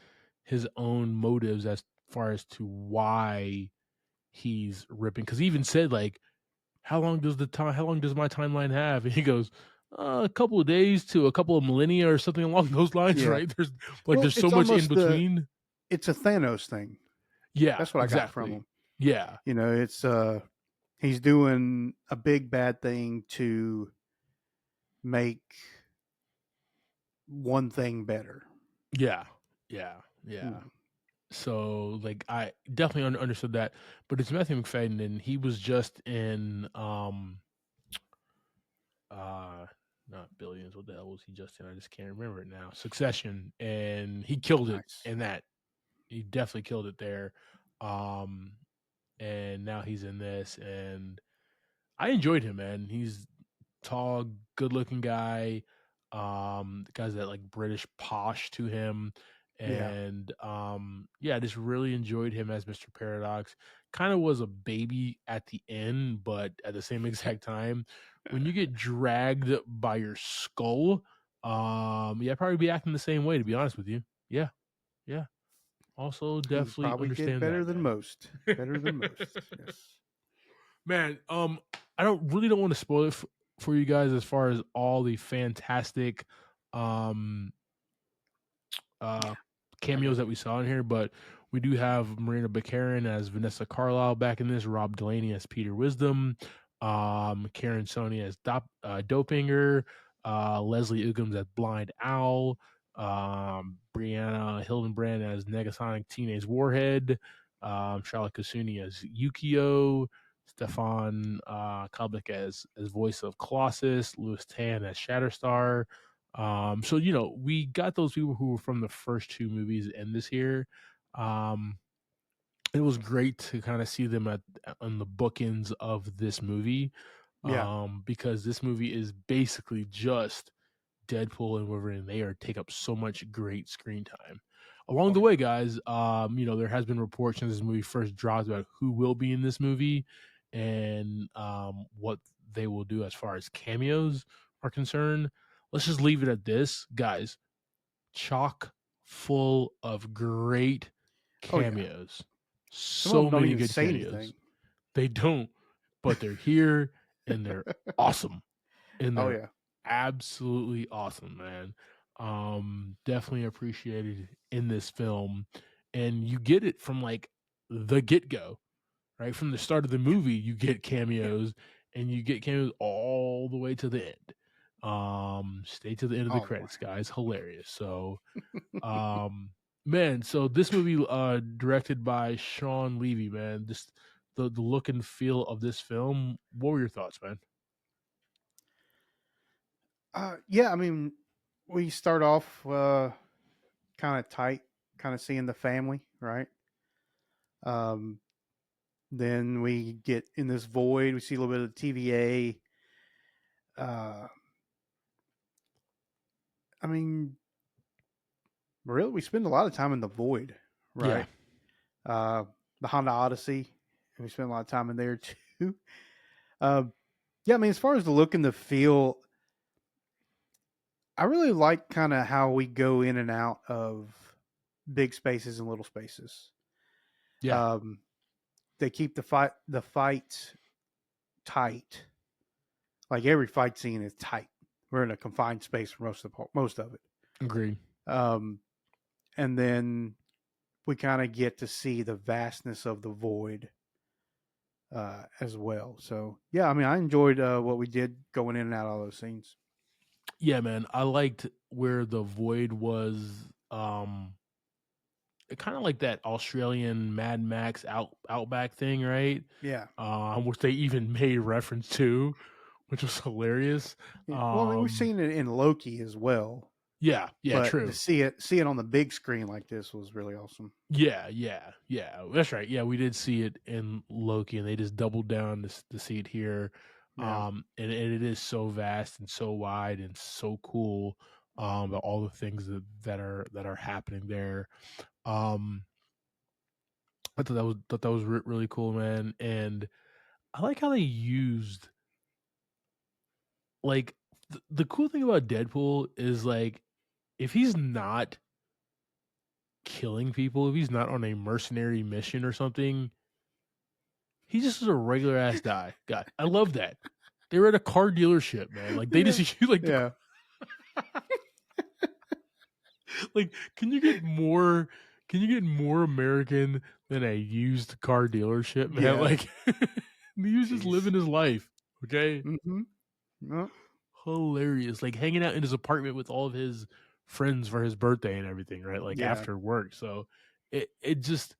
his own motives as far as to why he's ripping. Because he even said like, "How long does the time? How long does my timeline have?" And he goes, "A couple of days to a couple of millennia or something along those lines." Yeah. Right? Well, There's so it's much in almost between. it's a Thanos thing. Yeah, That's what I got from exactly. him. Yeah, It's he's doing a big bad thing to make one thing better. yeah, yeah, You yeah. know. So like I definitely understood that, but it's Matthew McFadden, and he was just in uh not Billions. What the hell was he just in? I just can't remember it now. Succession, and he killed it Nice. in that. He definitely killed it there. Um, and now he's in this, and I enjoyed him, man. He's tall, good looking guy. The guy's that like British posh to him. Yeah. And yeah, I just really enjoyed him as Mr. Paradox. Kind of was a baby at the end, but at the same exact time, when you get dragged by your skull, yeah, I'd probably be acting the same way, to be honest with you. Yeah, yeah. Also, He definitely probably did understand better that, than man. most. Better than most. Yes. Man, I don't want to spoil it. for you guys as far as all the fantastic um uh I cameos got that we saw in here, but we do have Marina Baccarin as Vanessa Carlisle back in this, Rob Delaney as Peter Wisdom, Karen Sony as Dopinger, Leslie Uggams as Blind Owl, Brianna Hildenbrand as Negasonic Teenage Warhead, Charlotte Kasuni as Yukio, Stefan Kablik as voice of Colossus, Louis Tan as Shatterstar. So we got those people who were from the first two movies in this here. Um, it was great to kind of see them on the bookends of this movie, yeah. because this movie is basically just Deadpool and Wolverine. They are take up so much great screen time. Along Oh the yeah. way, guys, there has been reports since this movie first dropped about who will be in this movie and what they will do as far as cameos are concerned. Let's just leave it at this, guys. Chock full of great Oh yeah. cameos. Some of them So don't many even good say cameos. anything. They don't, but they're here and they're awesome. And Oh they're yeah. absolutely awesome, man. Definitely appreciated in this film. And you get it from like the get go, right? From the start of the movie, you get Yeah. cameos and you get cameos all the way to the end. Stay to the end of the All the way. credits, guys. Hilarious. So man, so this movie directed by Sean Levy, man. Just the look and feel of this film. What were your thoughts, man? Yeah. I mean, we start off kind of tight, kind of seeing the family, right? Um, then we get in this void. We see a little bit of the TVA. Uh, I mean, really, we spend a lot of time in the void, Yeah, right? Uh, the Honda Odyssey, we spend a lot of time in there too. Uh, yeah, I mean, as far as the look and the feel, I really like kind of how we go in and out of big spaces and little spaces. yeah, Um, they keep the fight tight. Like every fight scene is tight. We're in a confined space for most of it. agreed. Um, and then we kind of get to see the vastness of the void as well. So yeah, I mean, I enjoyed what we did going in and out of all those scenes. Yeah, man. I liked where the void was. Kind of like that Australian Mad Max Outback thing, right? Yeah, Which they even made reference to, which was hilarious. yeah. Well, I mean, we've Um, seen it in Loki as well, yeah, yeah, but to true. see it on the big screen like this was really awesome. Yeah, yeah, yeah. That's right. Yeah, we did see it in Loki, and they just doubled down to see it here. Yeah, And it is so vast and so wide and so cool. About all the things that are happening there. Um, I thought that was really cool, man. And I like how they used like the cool thing about Deadpool is like if he's not killing people, if he's not on a mercenary mission or something, he just is a regular ass guy. I love that. They were at a car dealership, man. Like they yeah, just use like the yeah, like. Can you get more American than a used car dealership, man? yeah. Like he was just Jeez. living his life. Okay, Mm-hmm. Well, hilarious. Like hanging out in his apartment with all of his friends for his birthday and everything, right? Like yeah. after work. So it just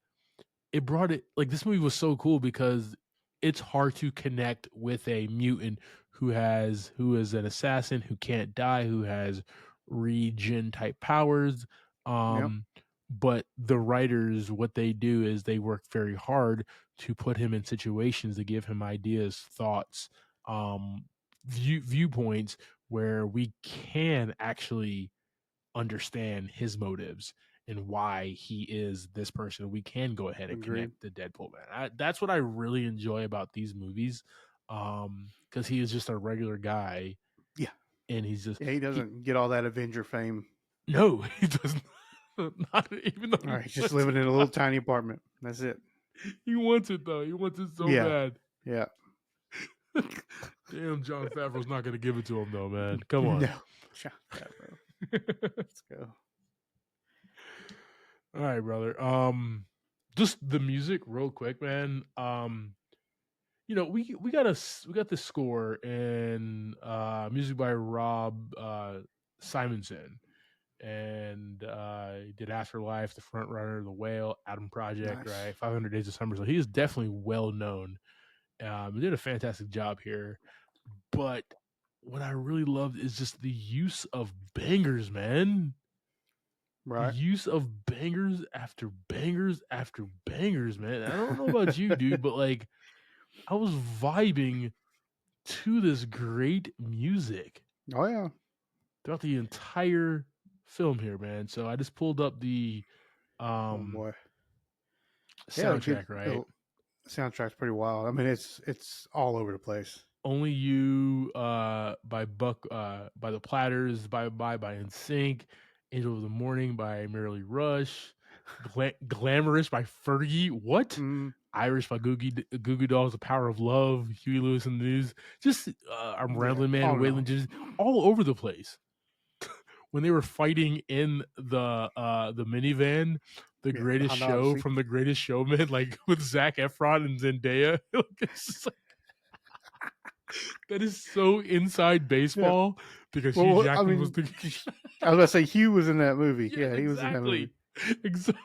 it brought it like this movie was so cool because it's hard to connect with a mutant who is an assassin who can't die, who has regen type powers. Yep. Um, but the writers, what they do is they work very hard to put him in situations to give him ideas, thoughts, um, viewpoints where we can actually understand his motives and why he is this person. We can go ahead and Agreed. connect the Deadpool man. That's what I really enjoy about these movies, because he is just a regular guy, Yeah. and he's just Yeah. He he. doesn't get all that Avenger fame. No, he doesn't. Not even though All he right. Just wants living it. in a little tiny apartment. That's it. He wants it though. He wants it so Yeah. bad. Yeah. Damn, John Favreau's not gonna give it to him though, man. Come on. No, John Favreau. Let's go. All right, brother. Just the music, real quick, man. We got this score and music by Rob Simonson, and he did Afterlife, The Front Runner, The Whale, Adam Project, Nice. right? 500 Days of Summer. So he is definitely well known. He did a fantastic job here, but what I really loved is just the use of bangers, man. The Right. use of bangers after bangers after bangers, man. I don't know about you, dude, but like I was vibing to this great music Oh yeah. throughout the entire film here, man. So I just pulled up the Oh boy. Yeah, the good soundtrack, right? the soundtrack's pretty wild. I mean, it's all over the place. Only You by Buck by the Platters, by NSYNC, Angel of the Morning by Merrily Rush, Glamorous by Fergie. What? Mm, Irish by Goo Goo Dolls, The Power of Love, Huey Lewis and the News. Just I'm yeah. Rambling Man, Oh no. Waylon, just all over the place. When they were fighting in the minivan, The Yeah. Greatest Honda Show Odyssey. from The Greatest Showman, like with Zac Efron and Zendaya. It's just like, that is so inside Yeah. baseball because Well, Hugh I Jackman was mean, the I was gonna say Hugh was in that movie. yes, Yeah, he was in that movie. exactly.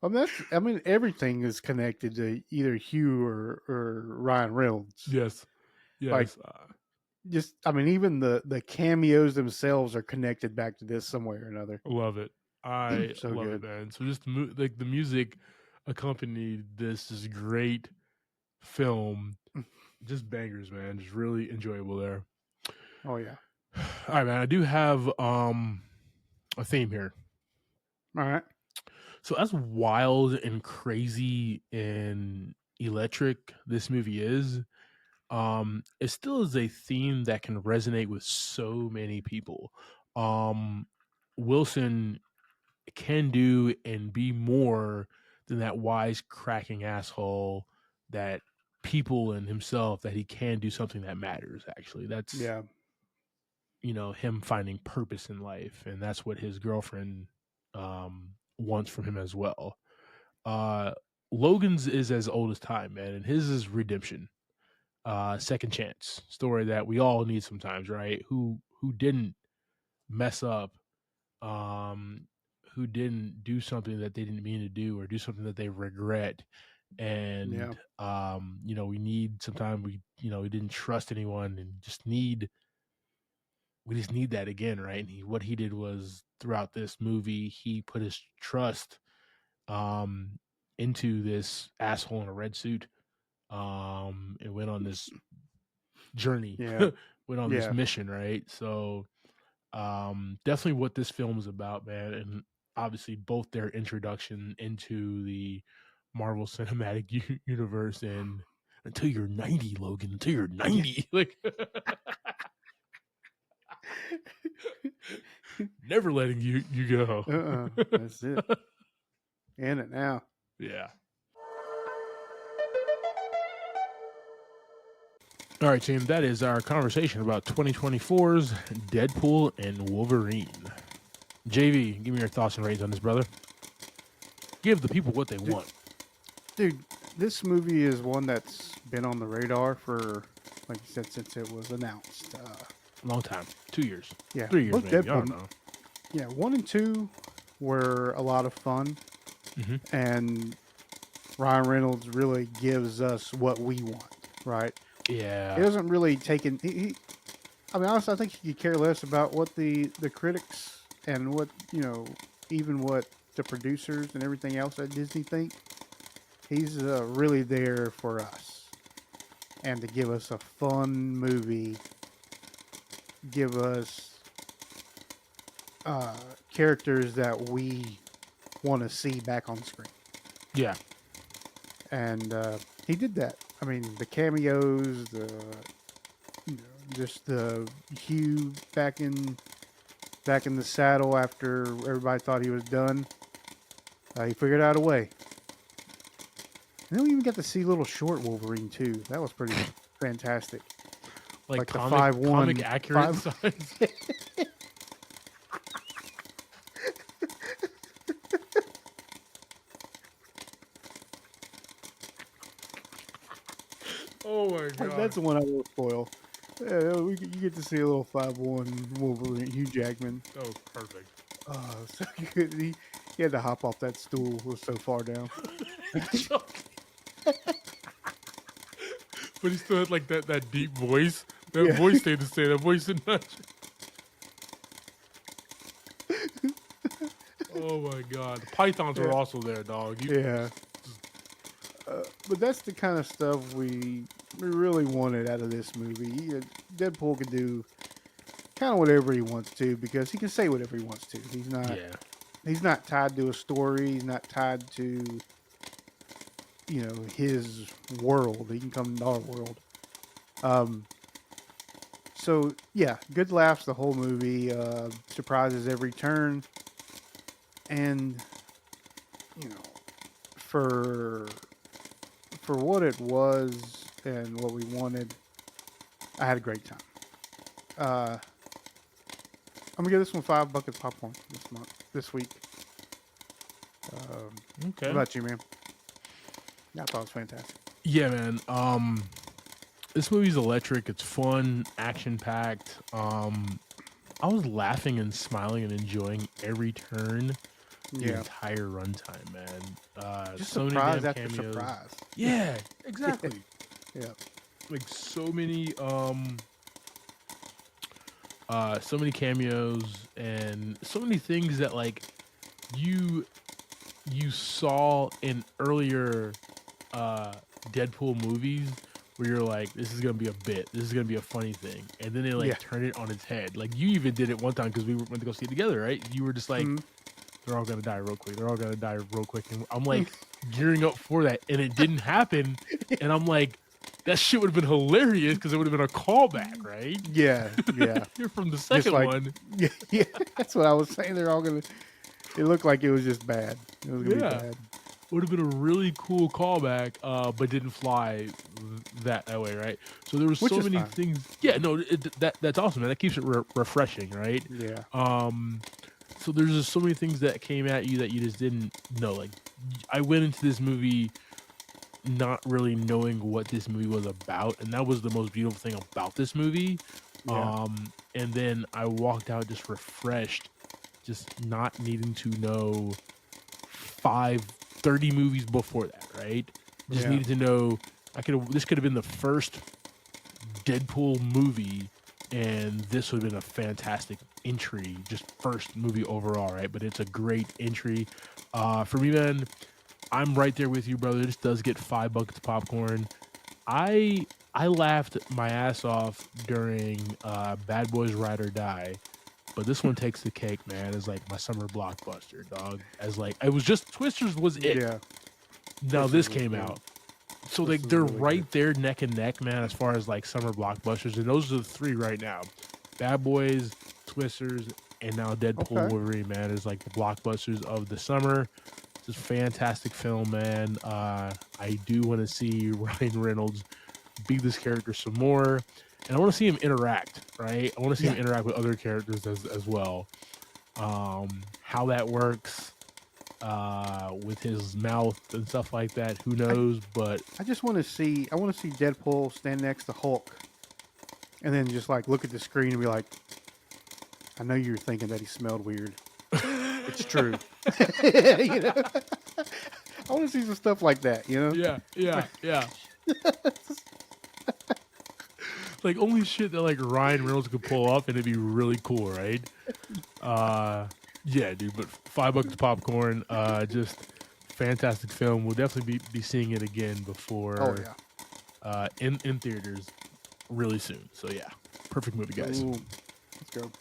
I mean, everything is connected to either Hugh or Ryan Reynolds. Yes, Like, yes. I mean, even the cameos themselves are connected back to this some way or another. Love it. I So love good. it, man. So just like the music accompanied this great film. Just bangers, man. Just really enjoyable there. Oh yeah. All right, man. I do have a theme here. All right. So as wild and crazy and electric this movie is, it still is a theme that can resonate with so many people. Wilson can do and be more than that wise cracking asshole that people and himself, that he can do something that matters. Actually, that's Yeah. him finding purpose in life, and that's what his girlfriend wants from him as well. uh Logan's is as old as time, man, and his is redemption, second chance story that we all need sometimes, right? Who didn't mess up, um who didn't do something that they didn't mean to do, or do something that they regret, Yeah. and we need sometimes we didn't trust anyone, and we just need that again, right? And what he did was, throughout this movie, he put his trust um into this asshole in a red suit, and went on this journey, Yeah. went on this Yeah. mission, right? So definitely what this film is about, man. And obviously both their introduction into the Marvel Cinematic Universe, and until you're 90, Logan, until you're 90, like never letting you go. That's it. In it now. Yeah. All right, team. That is our conversation about 2024's Deadpool and Wolverine. JV, give me your thoughts and ratings on this, brother. Give the people what they want. Dude, this movie is one that's been on the radar for, like you said, since it was announced. Long time. 2 years. Yeah. 3 years, both maybe. I don't Deadpool, know. yeah, 1 and 2 were a lot of fun, and Ryan Reynolds really gives us what we want, right? Yeah. He doesn't really take in. I mean, honestly, I think he could care less about what the critics and what even what the producers and everything else at Disney think. He's really there for us, and to give us a fun movie, give us characters that we want to see back on screen. Yeah. And he did that. I mean, the cameos, just the Hugh back in the saddle after everybody thought he was done. He figured out a way. And then we even got to see little short Wolverine too. That was pretty fantastic. Like the comic 5'1", comic accurate size. Oh my god. That's the one I will spoil. Yeah, you get to see a little 5'1" Wolverine, Hugh Jackman. Oh, perfect. Oh, so good. He had to hop off that stool. It was so far down. But he still had like that deep voice. That Yeah. voice stayed the same. That voice did not. Oh my god. The pythons were also there, dog. Yeah. But that's the kind of stuff we really wanted out of this movie. Deadpool can do kind of whatever he wants to because he can say whatever he wants to. He's not tied to a story. He's not tied to his world. He can come into our world. So yeah, good laughs the whole movie. Surprises every turn, and for what it was and what we wanted, I had a great time. I'm gonna give this one 5 buckets of popcorn this week. Okay. What about you, man? I thought it was fantastic. Yeah, man. This movie's electric. It's fun, action packed. I was laughing and smiling and enjoying every turn. The entire runtime, man. Just so surprise many after cameos. surprise. Yeah, exactly. Yeah. Like so many cameos and so many things that like you saw in earlier Deadpool movies where you're like, this is gonna be a bit, this is gonna be a funny thing, and then they like turn it on its head. Like you even did it one time because we went to go see it together, right? You were just like, they're all gonna die real quick. They're all gonna die real quick, and I'm like gearing up for that, and it didn't happen, and I'm like, that shit would have been hilarious because it would have been a callback, right? Yeah. You're from the second one. Yeah, that's what I was saying. They're all gonna. It looked like it was just bad. It was gonna be bad. Would have been a really cool callback, but didn't fly that way, right? So there were so many things. Yeah, no, that's awesome, man. That keeps it refreshing, right? Yeah. So there's just so many things that came at you that you just didn't know. Like, I went into this movie not really knowing what this movie was about, and that was the most beautiful thing about this movie. Yeah. And then I walked out just refreshed, just not needing to know 30 movies before that, right? Just needed to know this could have been the first Deadpool movie, and this would have been a fantastic entry, just first movie overall, right? But it's a great entry. For me, man, I'm right there with you, brother. This does get 5 buckets of popcorn. I laughed my ass off during Bad Boys Ride or Die, but this one takes the cake, man. It's like my summer blockbuster, dog. As like, it was just Twisters was it. Yeah. Now this came out. So like they're really right there neck and neck, man, as far as like summer blockbusters. And those are the 3 right now. Bad Boys, Twisters, and now Deadpool and Wolverine, man, is like the blockbusters of the summer. It's a fantastic film, man. I do want to see Ryan Reynolds be this character some more. And I want to see him interact, right? I want to see him interact with other characters as well. How that works with his mouth and stuff like that, who knows? But I just want to see. I want to see Deadpool stand next to Hulk, and then just like look at the screen and be like, "I know you're thinking that he smelled weird. It's true." You know? I want to see some stuff like that. You know? Yeah. Like only shit that like Ryan Reynolds could pull off, and it'd be really cool, right? Yeah, dude. But 5 buckets of popcorn, just fantastic film. We'll definitely be seeing it again before, in theaters really soon. So yeah, perfect movie, guys. Ooh, let's go.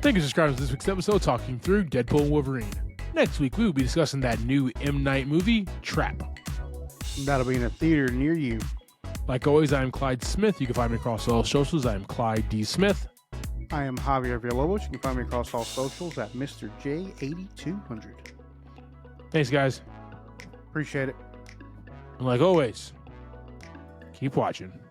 Thank you for subscribing to this week's episode, talking through Deadpool and Wolverine. Next week, we will be discussing that new M. Night movie, Trap. That'll be in a theater near you. Like always, I am Clyde Smith. You can find me across all socials. I am Clyde D. Smith. I am Javier Villalobos. You can find me across all socials at Mr. J8200. Thanks, guys. Appreciate it. And like always, Keep watching.